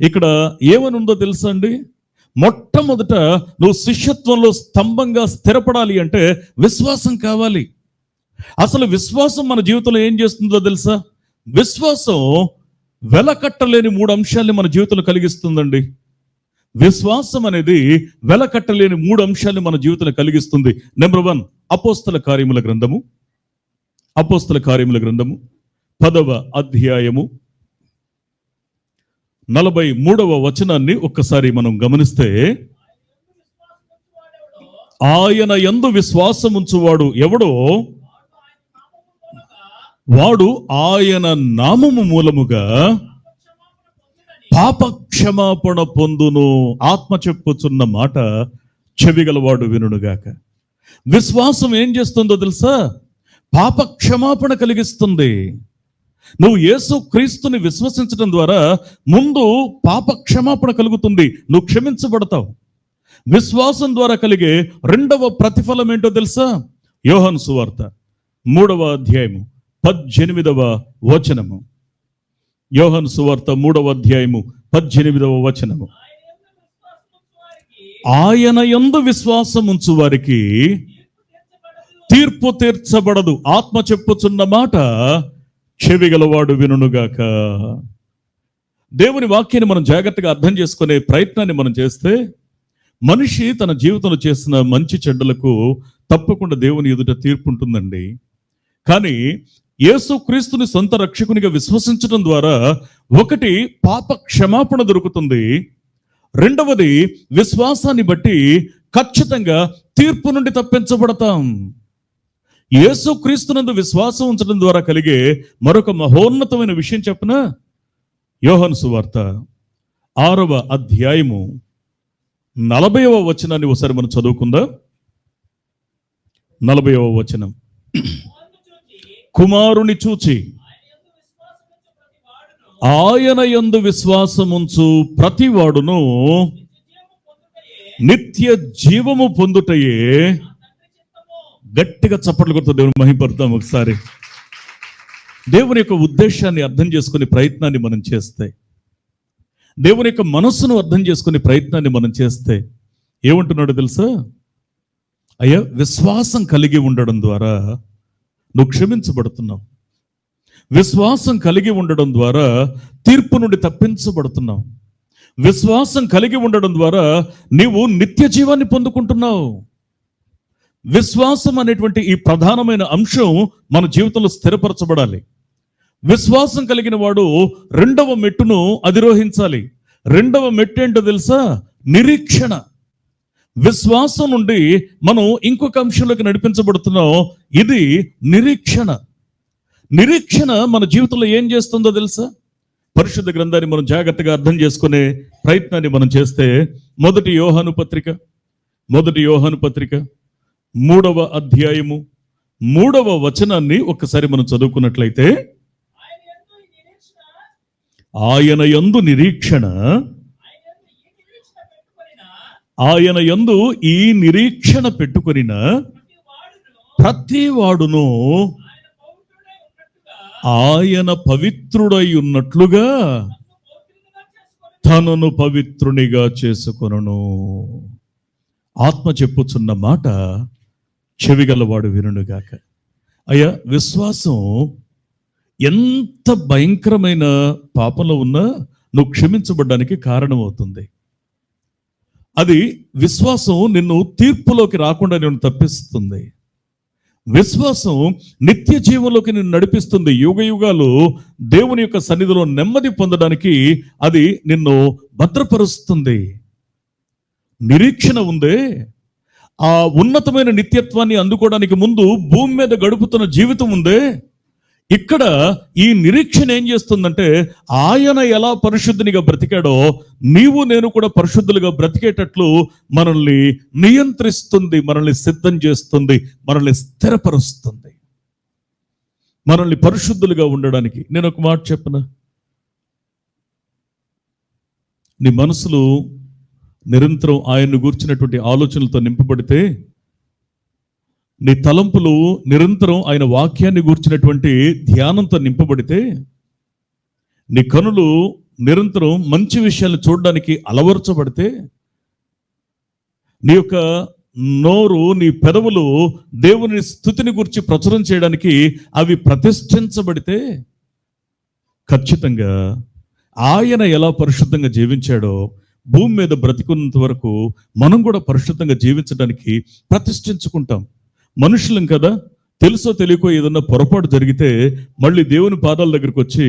ఇక్కడ ఏమని ఉందో తెలుసా అండి? మొట్టమొదట నువ్వు శిష్యత్వంలో స్తంభంగా స్థిరపడాలి అంటే విశ్వాసం కావాలి. అసలు విశ్వాసం మన జీవితంలో ఏం చేస్తుందో తెలుసా? విశ్వాసం వెలకట్టలేని 3 అంశాలని మన జీవితంలో కలిగిస్తుందండి. విశ్వాసం అనేది వెలకట్టలేని 3 అంశాలని మన జీవితంలో కలిగిస్తుంది. నెంబర్ 1, అపోస్తల కార్యముల గ్రంథము 10వ అధ్యాయము 43వ వచనాన్ని ఒక్కసారి మనం గమనిస్తే, ఆయన యందు విశ్వాసముంచువాడు ఎవడో వాడు ఆయన నామము మూలముగా పాప క్షమాపణ పొందును. ఆత్మ చెప్పుచున్న మాట చెవిగలవాడు వినుగాక. విశ్వాసం ఏం చేస్తుందో తెలుసా? పాప క్షమాపణ కలిగిస్తుంది. నువ్వు యేసు క్రీస్తుని విశ్వసించడం ద్వారా ముందు పాప క్షమాపణ కలుగుతుంది, నువ్వు క్షమించబడతావు. విశ్వాసం ద్వారా కలిగే రెండవ ప్రతిఫలం ఏంటో తెలుసా? యోహాను సువార్త 3వ అధ్యాయము 18వ వచనము. యోహాను సువార్త 3వ అధ్యాయము 18వ వచనము. ఆయన యందు విశ్వాసం ఉంచు వారికి తీర్పు తీర్చబడదు. ఆత్మ చెప్పుచున్న మాట చెవిగలవాడు వినుగాక. దేవుని వాక్యాన్ని మనం జాగ్రత్తగా అర్థం చేసుకునే ప్రయత్నాన్ని మనం చేస్తే, మనిషి తన జీవితంలో చేసిన మంచి చెడ్డలకు తప్పకుండా దేవుని ఎదుట తీర్పు ఉంటుందండి. కానీ యేసు క్రీస్తుని సొంత రక్షకునిగా విశ్వసించడం ద్వారా ఒకటి పాప క్షమాపణ దొరుకుతుంది, రెండవది విశ్వాసాన్ని బట్టి ఖచ్చితంగా తీర్పు నుండి తప్పించబడతాం. యేసు క్రీస్తునందు విశ్వాసం ఉంచడం ద్వారా కలిగే మరొక మహోన్నతమైన విషయం చెప్పన, యోహాను సువార్త 6వ అధ్యాయము 40వ వచనాన్ని ఒకసారి మనం చదువుకుందాం. 40వ వచనం. కుమారుని చూచి ఆయన యందు విశ్వాసముంచు ప్రతివాడును నిత్య జీవము పొందుటయే. గట్టిగా చప్పట్లు కొడుతూ దేవుని మహిమపడతాం ఒకసారి. దేవుని యొక్క ఉద్దేశాన్ని అర్థం చేసుకునే ప్రయత్నాన్ని మనం చేస్తే, దేవుని యొక్క మనస్సును అర్థం చేసుకునే ప్రయత్నాన్ని మనం చేస్తే ఏమంటున్నాడు తెలుసా? అయ్యా, విశ్వాసం కలిగి ఉండడం ద్వారా నువ్వు క్షమించబడుతున్నావు. విశ్వాసం కలిగి ఉండడం ద్వారా తీర్పు నుండి తప్పించబడుతున్నావు. విశ్వాసం కలిగి ఉండడం ద్వారా నీవు నిత్య జీవాన్ని పొందుకుంటున్నావు. విశ్వాసం అనేటువంటి ఈ ప్రధానమైన అంశం మన జీవితంలో స్థిరపరచబడాలి. విశ్వాసం కలిగిన వాడు రెండవ మెట్టును అధిరోహించాలి. రెండవ మెట్టు ఏంటో తెలుసా? నిరీక్షణ. విశ్వాసం నుండి మనం ఇంకొక అంశంలోకి నడిపించబడుతున్నాం, ఇది నిరీక్షణ. నిరీక్షణ మన జీవితంలో ఏం చేస్తుందో తెలుసా? పరిశుద్ధ గ్రంథాన్ని మనం జాగ్రత్తగా అర్థం చేసుకునే ప్రయత్నాన్ని మనం చేస్తే, మొదటి యోహాను పత్రిక 3వ అధ్యాయము 3వ వచనాన్ని ఒక్కసారి మనం చదువుకున్నట్లయితే, ఆయన యందు నిరీక్షణ, ఆయన యందు ఈ నిరీక్షణ పెట్టుకొనిన ప్రతివాడును ఆయన పవిత్రుడై ఉన్నట్లుగా తనను పవిత్రునిగా చేసుకొనును. ఆత్మ చెప్పుచున్న మాట చెవిగలవాడు వినుగాక. అయ్యా, విశ్వాసం ఎంత భయంకరమైన పాపంలో ఉన్నా నువ్వు క్షమించబడ్డానికి కారణమవుతుంది. అది విశ్వాసం నిన్ను తీర్పులోకి రాకుండా నిన్ను తప్పిస్తుంది. విశ్వాసం నిత్య జీవంలోకి నిన్ను నడిపిస్తుంది. యుగ యుగాలు దేవుని యొక్క సన్నిధిలో నెమ్మది పొందడానికి అది నిన్ను భద్రపరుస్తుంది. నిరీక్షణ ఉందే, ఆ ఉన్నతమైన నిత్యత్వాన్ని అందుకోవడానికి ముందు భూమి మీద గడుపుతున్న జీవితం ఉందే, ఇక్కడ ఈ నిరీక్షణ ఏం చేస్తుందంటే, ఆయన ఎలా పరిశుద్ధునిగా బ్రతికాడో నీవు నేను కూడా పరిశుద్ధులుగా బ్రతికేటట్లు మనల్ని నియంత్రిస్తుంది, మనల్ని సిద్ధం చేస్తుంది, మనల్ని స్థిరపరుస్తుంది, మనల్ని పరిశుద్ధులుగా ఉండడానికి. నేను ఒక మాట చెప్పనా, నీ మనసులో నిరంతరం ఆయన్ను గూర్చినటువంటి ఆలోచనలతో నింపబడితే, నీ తలంపులు నిరంతరం ఆయన వాక్యాన్ని గూర్చినటువంటి ధ్యానంతో నింపబడితే, నీ కనులు నిరంతరం మంచి విషయాలు చూడడానికి అలవర్చబడితే, నీ యొక్క నోరు, నీ పెదవులు దేవుని స్తుతిని గురించి ప్రచురం చేయడానికి అవి ప్రతిష్ఠించబడితే, ఖచ్చితంగా ఆయన ఎలా పరిశుద్ధంగా జీవించాడో భూమి మీద బ్రతికున్నంత వరకు మనం కూడా పరిశుద్ధంగా జీవించడానికి ప్రతిష్ఠించుకుంటాం. మనుషులం కదా, తెలుసో తెలియకో ఏదన్నా పొరపాటు జరిగితే మళ్ళీ దేవుని పాదాల దగ్గరికి వచ్చి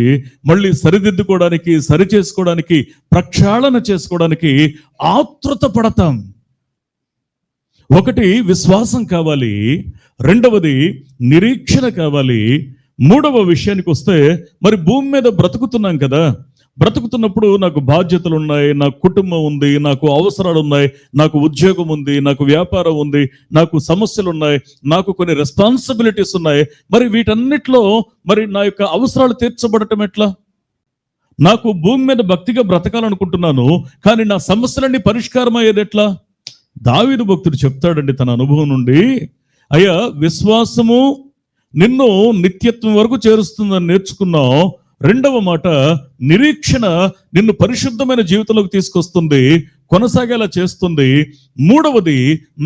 మళ్ళీ సరిదిద్దుకోవడానికి, సరి చేసుకోవడానికి, ప్రక్షాళన చేసుకోవడానికి ఆతృత పడతాం. ఒకటి విశ్వాసం కావాలి, రెండవది నిరీక్షణ కావాలి, మూడవ విషయానికి వస్తే మరి భూమి మీద బ్రతుకుతున్నాం కదా, బ్రతుకుతున్నప్పుడు నాకు బాధ్యతలు ఉన్నాయి, నాకు కుటుంబం ఉంది, నాకు అవసరాలు ఉన్నాయి, నాకు ఉద్యోగం ఉంది, నాకు వ్యాపారం ఉంది, నాకు సమస్యలు ఉన్నాయి, నాకు కొన్ని రెస్పాన్సిబిలిటీస్ ఉన్నాయి. మరి వీటన్నిటిలో మరి నా యొక్క అవసరాలు తీర్చబడటం ఎట్లా? నాకు భూమి మీద భక్తిగా బ్రతకాలనుకుంటున్నాను, కానీ నా సమస్యలన్నీ పరిష్కారం అయ్యేది ఎట్లా? దావీదు భక్తుడు చెప్తాడండి తన అనుభవం నుండి, అయ్యా విశ్వాసము నిన్ను నిత్యత్వం వరకు చేరుస్తుందని నేర్చుకున్నావు. రెండవ మాట, నిరీక్షణ నిన్ను పరిశుద్ధమైన జీవితంలోకి తీసుకొస్తుంది, కొనసాగేలా చేస్తుంది. మూడవది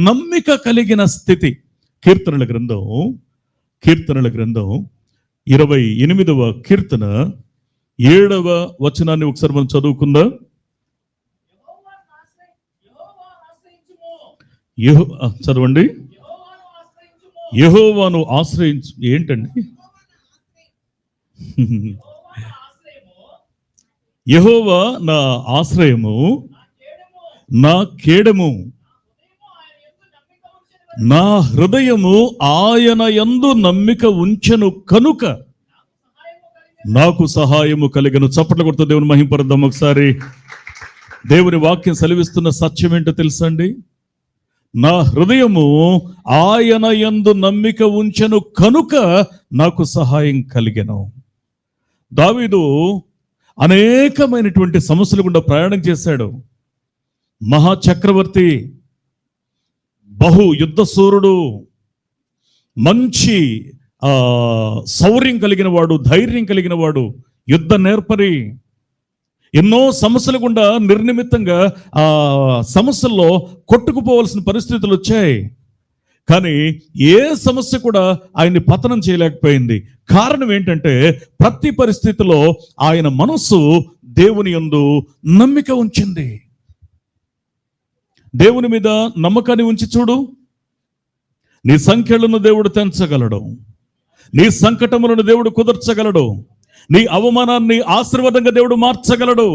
నమ్మిక కలిగిన స్థితి. కీర్తనల గ్రంథం 28వ కీర్తన 7వ వచనాన్ని ఒకసారి మనం చదువుకుందాం. చదవండి. యెహోవాను ఆశ్రయించు. ఏంటండి? యెహోవా నా ఆశ్రయము, నా కేడము, నా హృదయము ఆయన యందు నమ్మిక ఉంచెను కనుక నాకు సహాయము కలిగను. చప్పట్లు కొడుతూ దేవుని మహింపరుద్దాం ఒకసారి. దేవుని వాక్యం సెలవిస్తున్న సత్యం ఏంటో తెలుసా అండి? నా హృదయము ఆయన యందు నమ్మిక ఉంచెను కనుక నాకు సహాయం కలిగెను. దావీదు అనేకమైనటువంటి సమస్యల గుండా ప్రయాణం చేశాడు. మహాచక్రవర్తి, బహు యుద్ధశూరుడు, మంచి శౌర్యం కలిగిన వాడు, ధైర్యం కలిగిన వాడు, యుద్ధ నేర్పరి. ఎన్నో సమస్యల గుండా నిర్నిమిత్తంగా ఆ సమస్యల్లో కొట్టుకుపోవలసిన పరిస్థితులు వచ్చాయి. కానీ ఏ సమస్య కూడా ఆయన్ని పతనం చేయలేకపోయింది. కారణం ఏంటంటే ప్రతి పరిస్థితిలో ఆయన మనస్సు దేవుని యందు నమ్మిక ఉంచింది. దేవుని మీద నమ్మకాన్ని ఉంచి చూడు, నీ సంఖ్యలను దేవుడు తెంచగలడు, నీ సంకటములను దేవుడు కుదర్చగలడు, నీ అవమానాన్ని ఆశీర్వాదంగా దేవుడు మార్చగలడు,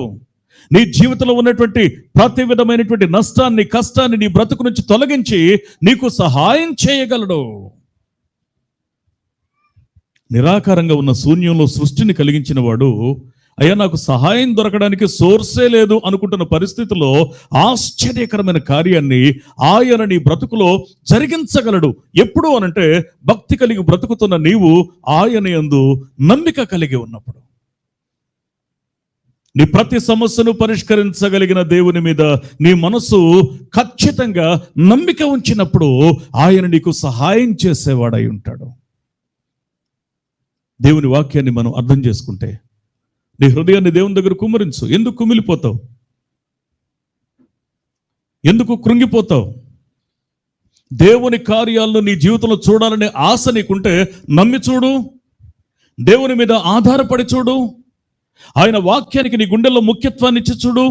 నీ జీవితంలో ఉన్నటువంటి ప్రతి విధమైనటువంటి నష్టాన్ని, కష్టాన్ని నీ బ్రతుకు నుంచి తొలగించి నీకు సహాయం చేయగలడు. నిరాకారంగా ఉన్న శూన్యంలో సృష్టిని కలిగించిన వాడు, అయ్యా నాకు సహాయం దొరకడానికి సోర్సే లేదు అనుకుంటున్న పరిస్థితుల్లో ఆశ్చర్యకరమైన కార్యాన్ని ఆయన నీ బ్రతుకులో జరిగించగలడు. ఎప్పుడు అనంటే భక్తి కలిగి బ్రతుకుతున్న నీవు ఆయన యందు నమ్మిక కలిగి ఉన్నప్పుడు. నీ ప్రతి సమస్యను పరిష్కరించగలిగిన దేవుని మీద నీ మనసు ఖచ్చితంగా నమ్మిక ఉంచినప్పుడు ఆయన నీకు సహాయం చేసేవాడై ఉంటాడు. దేవుని వాక్యాన్ని మనం అర్థం చేసుకుంటే నీ హృదయాన్ని దేవుని దగ్గర కుమ్మరించు. ఎందుకు కుమిలిపోతావు? ఎందుకు కృంగిపోతావు? దేవుని కార్యాలను నీ జీవితంలో చూడాలనే ఆశ నీకుంటే నమ్మి చూడు, దేవుని మీద ఆధారపడి చూడు, ఆయన వాక్యానికి నీ గుండెల్లో ముఖ్యత్వాన్ని ఇచ్చి చూడు.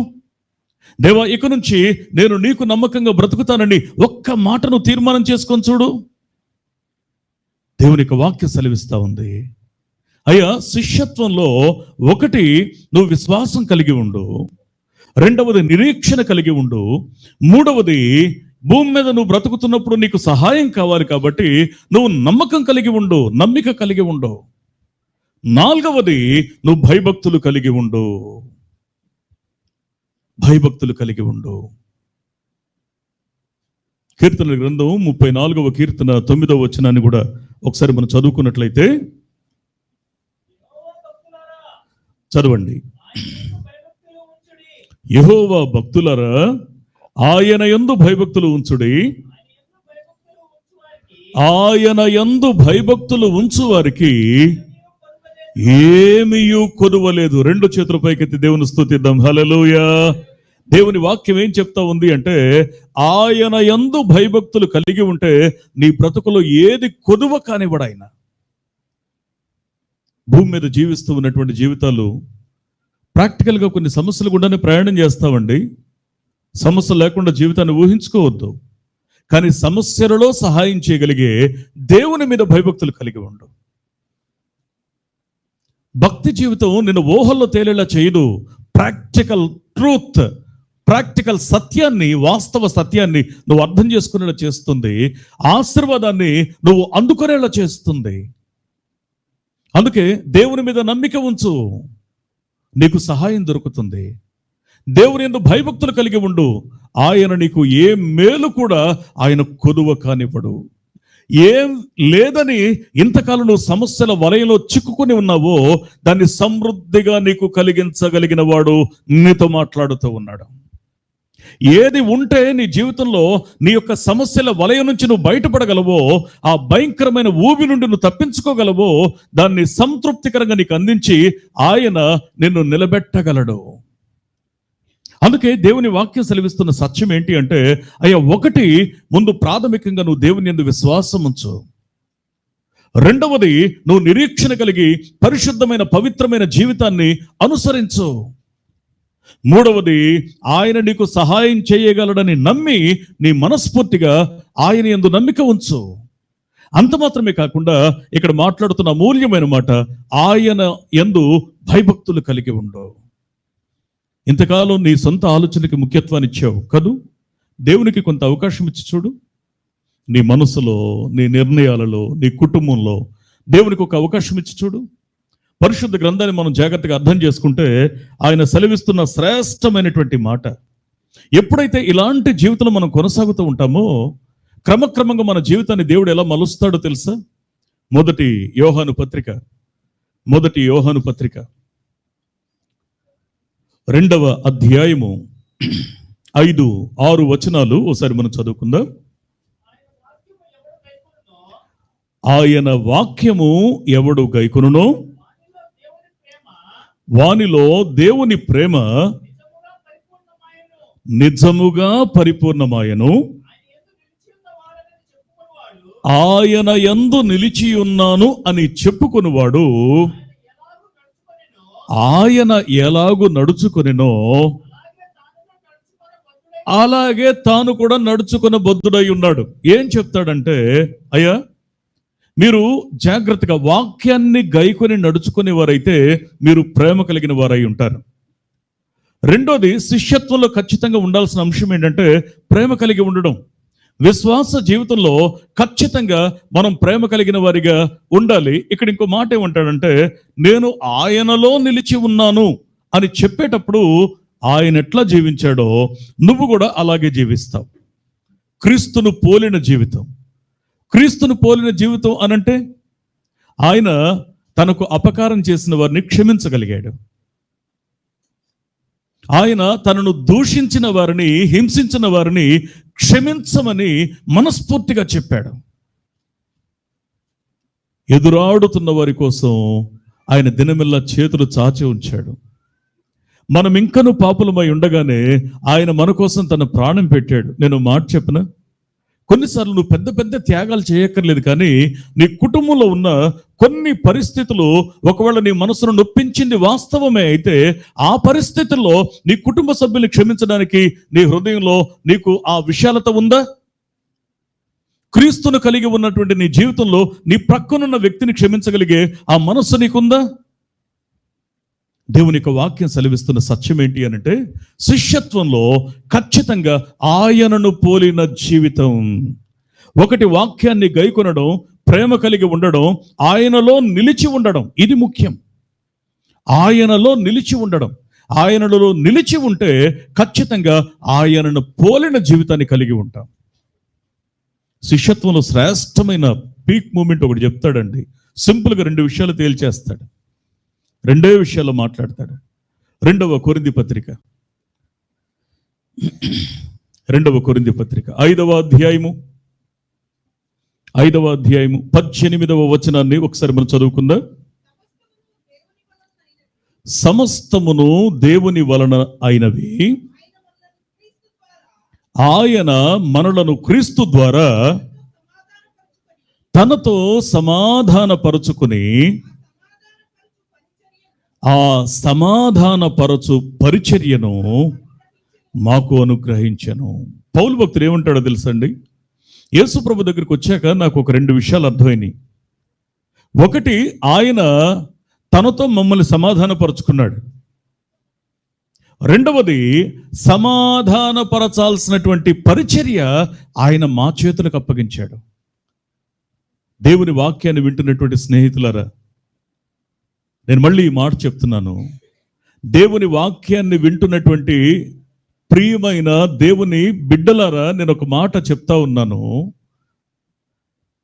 దేవా, ఇక నుంచి నేను నీకు నమ్మకంగా బ్రతుకుతానని ఒక్క మాటను తీర్మానం చేసుకొని చూడు. దేవుని యొక్క వాక్యం సెలవిస్తా ఉంది. అయ్యా, శిష్యత్వంలో ఒకటి నువ్వు విశ్వాసం కలిగి ఉండు, రెండవది నిరీక్షణ కలిగి ఉండు, మూడవది భూమి మీద నువ్వు బ్రతుకుతున్నప్పుడు నీకు సహాయం కావాలి కాబట్టి నువ్వు నమ్మకం కలిగి ఉండు, నమ్మిక కలిగి ఉండు, నాలుగవది నువ్వు భయభక్తులు కలిగి ఉండు, భయభక్తులు కలిగి ఉండు. కీర్తనల గ్రంథం 34వ కీర్తన 9వ వచనాన్ని కూడా ఒకసారి మనం చదువుకున్నట్లయితే చదవండి. యెహోవా భక్తులారా, ఆయన యందు భయభక్తులు ఉంచుడి, ఆయన యందు భయభక్తులు ఉంచు వారికి ఏమీయూ కొదువలేదు. రెండు చేతుల పైకెత్తి దేవుని స్తుతిద్దాం. హల్లెలూయా. దేవుని వాక్యం ఏం చెప్తా ఉంది అంటే, ఆయన యందు భయభక్తులు కలిగి ఉంటే నీ బ్రతుకులో ఏది కొదువ కానివ్వడు ఆయన. భూమి మీద జీవిస్తూ ఉన్నటువంటి జీవితాలు ప్రాక్టికల్గా కొన్ని సమస్యలు గుండానే ప్రయాణం చేస్తామండి. సమస్య లేకుండా జీవితాన్ని ఊహించుకోవద్దు. కానీ సమస్యలలో సహాయం చేయగలిగే దేవుని మీద భయభక్తులు కలిగి ఉండు. భక్తి జీవితం నిన్ను ఊహల్లో తేలేలా చేయదు. ప్రాక్టికల్ ట్రూత్, ప్రాక్టికల్ సత్యాన్ని, వాస్తవ సత్యాన్ని నువ్వు అర్థం చేసుకునేలా చేస్తుంది. ఆశీర్వాదాన్ని నువ్వు అందుకునేలా చేస్తుంది. అందుకే దేవుని మీద నమ్మిక ఉంచు, నీకు సహాయం దొరుకుతుంది. దేవుని యందు భయభక్తులు కలిగి ఉండు, ఆయన నీకు ఏ మేలు కూడా ఆయన కొదువ కానివ్వడు. ఏం లేదని ఇంతకాలం నువ్వు సమస్యల వలయంలో చిక్కుకుని ఉన్నావో దాన్ని సమృద్ధిగా నీకు కలిగించగలిగిన వాడు నీతో మాట్లాడుతూ ఉన్నాడు. ఏది ఉంటే నీ జీవితంలో నీ యొక్క సమస్యల వలయం నుంచి నువ్వు బయటపడగలవో, ఆ భయంకరమైన ఊబి నుండి నువ్వు తప్పించుకోగలవో, దాన్ని సంతృప్తికరంగా నీకు అందించి ఆయన నిన్ను నిలబెట్టగలడు. అందుకే దేవుని వాక్యం సెలవిస్తున్న సత్యం ఏంటి అంటే, అయ్యా, ఒకటి ముందు ప్రాథమికంగా నువ్వు దేవుని యందు విశ్వాసం ఉంచు, రెండవది నువ్వు నిరీక్షణ కలిగి పరిశుద్ధమైన పవిత్రమైన జీవితాన్ని అనుసరించు, మూడవది ఆయన నీకు సహాయం చేయగలడని నమ్మి నీ మనస్ఫూర్తిగా ఆయన యందు నమ్మిక ఉంచు. అంత మాత్రమే కాకుండా ఇక్కడ మాట్లాడుతున్న అమూల్యమైన మాట, ఆయన యందు భయభక్తులు కలిగి ఉండు. ఇంతకాలం నీ సొంత ఆలోచనకి ముఖ్యత్వాన్ని ఇచ్చావు కదూ, దేవునికి కొంత అవకాశం ఇచ్చి చూడు. నీ మనసులో, నీ నిర్ణయాలలో, నీ కుటుంబంలో దేవునికి ఒక అవకాశం ఇచ్చి చూడు. పరిశుద్ధ గ్రంథాన్ని మనం జాగ్రత్తగా అర్థం చేసుకుంటే ఆయన సెలవిస్తున్న శ్రేష్టమైనటువంటి మాట, ఎప్పుడైతే ఇలాంటి జీవితంలో మనం కొనసాగుతూ ఉంటామో క్రమక్రమంగా మన జీవితాన్ని దేవుడు ఎలా మలుస్తాడో తెలుసా? మొదటి యోహాను పత్రిక 2వ అధ్యాయము 5-6 వచనాలు ఒకసారి మనం చదువుకుందాం. ఆయన వాక్యము ఎవడు గైకొనునో వానిలో దేవుని ప్రేమ నిజముగా పరిపూర్ణమాయను, ఆయన యందు నిలిచి ఉన్నాను అని చెప్పుకొనువాడు ఆయన ఎలాగు నడుచుకొనెనో అలాగే తాను కూడా నడుచుకున్న బద్ధుడై ఉన్నాడు. ఏం చెప్తాడంటే, అయ్యా, మీరు జాగ్రత్తగా వాక్యాన్ని గైకొని నడుచుకునే వారైతే మీరు ప్రేమ కలిగిన వారై ఉంటారు. రెండోది, శిష్యత్వంలో ఖచ్చితంగా ఉండాల్సిన అంశం ఏంటంటే ప్రేమ కలిగి ఉండడం. విశ్వాస జీవితంలో ఖచ్చితంగా మనం ప్రేమ కలిగిన వారిగా ఉండాలి. ఇక్కడ ఇంకో మాట ఏమంటాడంటే, నేను ఆయనలో నిలిచి ఉన్నాను అని చెప్పేటప్పుడు ఆయన ఎట్లా జీవించాడో నువ్వు కూడా అలాగే జీవిస్తావు. క్రీస్తును పోలిన జీవితం. క్రీస్తును పోలిన జీవితం అనంటే ఆయన తనకు అపకారం చేసిన వారిని క్షమించగలిగాడు. ఆయన తనను దూషించిన వారిని, హింసించిన వారిని క్షమించమని మనస్ఫూర్తిగా చెప్పాడు. ఎదురాడుతున్న వారి కోసం ఆయన దినమెల్లా చేతులు చాచి ఉంచాడు. మనం ఇంకను పాపులమై ఉండగానే ఆయన మన కోసం తన ప్రాణం పెట్టాడు. నేను మాట చెప్పనా, కొన్నిసార్లు నువ్వు పెద్ద పెద్ద త్యాగాలు చేయక్కర్లేదు, కానీ నీ కుటుంబంలో ఉన్న కొన్ని పరిస్థితులు ఒకవేళ నీ మనసును నొప్పించింది వాస్తవమే అయితే ఆ పరిస్థితుల్లో నీ కుటుంబ సభ్యుల్ని క్షమించడానికి నీ హృదయంలో నీకు ఆ విశాలత ఉందా? క్రీస్తును కలిగి ఉన్నటువంటి నీ జీవితంలో నీ ప్రక్కనున్న వ్యక్తిని క్షమించగలిగే ఆ మనస్సు నీకుందా? దేవుని యొక్క వాక్యం సెలవిస్తున్న సత్యం ఏంటి అనంటే, శిష్యత్వంలో ఖచ్చితంగా ఆయనను పోలిన జీవితం. ఒకటి వాక్యాన్ని గైకొనడం, ప్రేమ కలిగి ఉండడం, ఆయనలో నిలిచి ఉండడం, ఇది ముఖ్యం. ఆయనలో నిలిచి ఉండడం. ఆయనలో నిలిచి ఉంటే ఖచ్చితంగా ఆయనను పోలిన జీవితాన్ని కలిగి ఉంటాం. శిష్యత్వంలో శ్రేష్టమైన పీక్ మూమెంట్ ఒకటి చెప్తాడండి. సింపుల్గా 2 విషయాలు తేల్చేస్తాడు, 2 విషయాలు మాట్లాడతాడు. 2వ కొరింథీ పత్రిక 5వ అధ్యాయము 18వ వచనాన్ని ఒకసారి మనం చదువుకుందాం. సమస్తమును దేవుని వలన అయినవి, ఆయన మనలను క్రీస్తు ద్వారా తనతో సమాధానపరుచుకుని ఆ సమాధానపరచు పరిచర్యను మాకు అనుగ్రహించెను. పౌలు భక్తుడు ఏమంటాడో తెలుసండి, యేసు ప్రభు దగ్గరికి వచ్చాక నాకు ఒక 2 విషయాలు అర్థమైనాయి. ఒకటి, ఆయన తనతో మమ్మల్ని సమాధానపరుచుకున్నాడు. రెండవది, సమాధానపరచాల్సినటువంటి పరిచర్య ఆయన మా చేతులకు అప్పగించాడు. దేవుని వాక్యాన్ని వింటున్నటువంటి స్నేహితులారా, నేను మళ్ళీ ఈ మాట చెప్తున్నాను. దేవుని వాక్యాన్ని వింటున్నటువంటి ప్రియమైన దేవుని బిడ్డలారా, నేను ఒక మాట చెప్తా ఉన్నాను.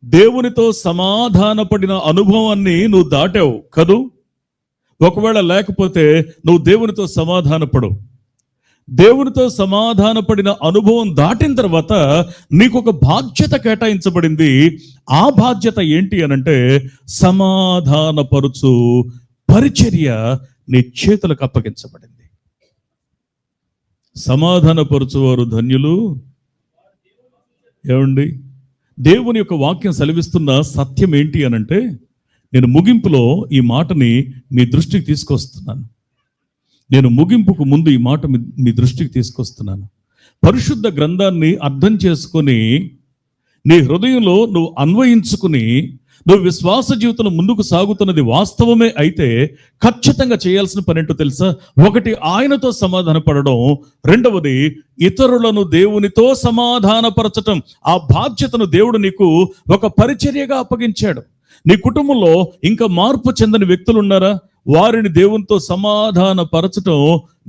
దేవునితో సమాధానపడిన అనుభవాన్ని నువ్వు దాటావు కదూ. ఒకవేళ లేకపోతే నువ్వు దేవునితో సమాధానపడు. దేవునితో సమాధానపడిన అనుభవం దాటిన తర్వాత నీకు ఒక బాధ్యత కేటాయించబడింది. ఆ బాధ్యత ఏంటి అనంటే, సమాధానపరుచు పరిచర్య నీ చేతులకు అప్పగించబడింది. సమాధానపరుచువారు ధన్యులు. ఏమండి, దేవుని యొక్క వాక్యం సెలవిస్తున్న సత్యం ఏంటి అనంటే, నేను ముగింపులో ఈ మాటని మీ దృష్టికి తీసుకొస్తున్నాను. ముగింపుకు ముందు ఈ మాట మీ దృష్టికి తీసుకొస్తున్నాను. పరిశుద్ధ గ్రంథాన్ని అర్థం చేసుకొని నీ హృదయంలో నువ్వు అన్వయించుకుని నువ్వు విశ్వాస జీవితంలో ముందుకు సాగుతున్నది వాస్తవమే అయితే ఖచ్చితంగా చేయాల్సిన పని ఏంటో తెలుసా? ఒకటి, ఆయనతో సమాధానపడడం. రెండవది, ఇతరులను దేవునితో సమాధానపరచటం. ఆ బాధ్యతను దేవుడు నీకు ఒక పరిచర్యగా అప్పగించాడు. నీ కుటుంబంలో ఇంకా మార్పు చెందని వ్యక్తులు ఉన్నారా? వారిని దేవునితో సమాధానపరచటం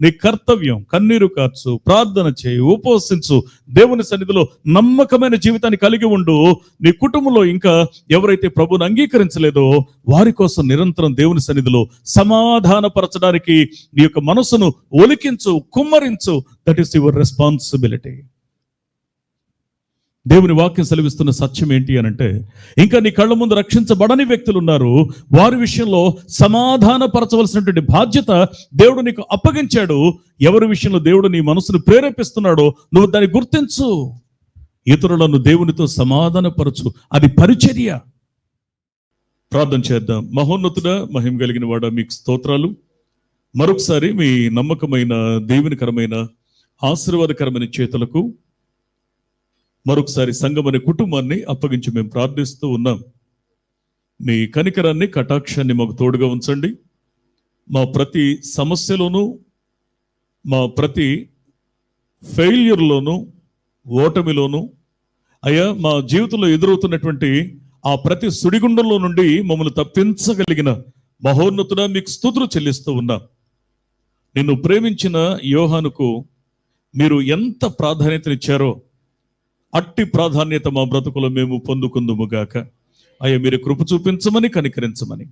నీ కర్తవ్యం. కన్నీరు కార్చు, ప్రార్థన చేయి, ఉపవసించు, దేవుని సన్నిధిలో నమ్మకమైన జీవితాన్ని కలిగి ఉండు. నీ కుటుంబంలో ఇంకా ఎవరైతే ప్రభువుని అంగీకరించలేదో వారి కోసం నిరంతరం దేవుని సన్నిధిలో సమాధానపరచడానికి నీ యొక్క మనసును ఒలికించు, కుమ్మరించు. That is your responsibility. దేవుని వాక్యం సెలవిస్తున్న సత్యం ఏంటి అనంటే, ఇంకా నీ కళ్ళ ముందు రక్షించబడని వ్యక్తులు ఉన్నారు. వారి విషయంలో సమాధానపరచవలసినటువంటి బాధ్యత దేవుడు నీకు అప్పగించాడు. ఎవరి విషయంలో దేవుడు నీ మనసును ప్రేరేపిస్తున్నాడో నువ్వు దాన్ని గుర్తించు. ఇతరులను దేవునితో సమాధానపరచు, అది పరిచర్య. ప్రార్థన చేద్దాం. మహోన్నతుడా, మహిమ కలిగిన వాడా, మీకు స్తోత్రాలు. మరొకసారి మీ నమ్మకమైన, దేవునికరమైన, ఆశీర్వాదకరమైన చేతులకు మరొకసారి సంఘం అనే కుటుంబాన్ని అప్పగించి మేము ప్రార్థిస్తూ ఉన్నాం. మీ కనికరాన్ని, కటాక్షాన్ని మాకు తోడుగా ఉంచండి. మా ప్రతి సమస్యలోనూ, మా ప్రతి ఫెయిల్యూర్లోనూ, ఓటమిలోనూ, అయ్యా మా జీవితంలో ఎదురవుతున్నటువంటి ఆ ప్రతి సుడిగుండంలో నుండి మమ్మల్ని తప్పించగలిగిన మహోన్నతుడా, మీకు స్తుతులు చెల్లిస్తూ ఉన్నాం. నిన్ను ప్రేమించిన యోహానుకు మీరు ఎంత ప్రాధాన్యతనిచ్చారో అట్టి ప్రాధాన్యత మా బ్రతుకులో మేము పొందుకుందుముగాక. అయ్యా మీరు కృప చూపించమని, కనికరించమని,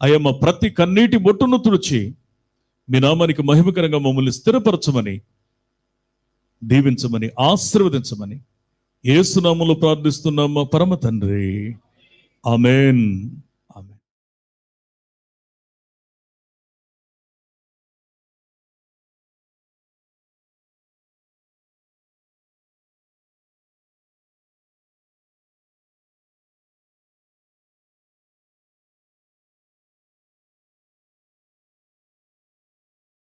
అయ్యా మా ప్రతి కన్నీటి బొట్టును తుడిచి మీ నామానికి మహిమకరంగా మమ్మల్ని స్థిరపరచమని, దీవించమని, ఆశీర్వదించమని యేసు నామములో ప్రార్థిస్తున్నాం మా పరమ తండ్రి. ఆమేన్.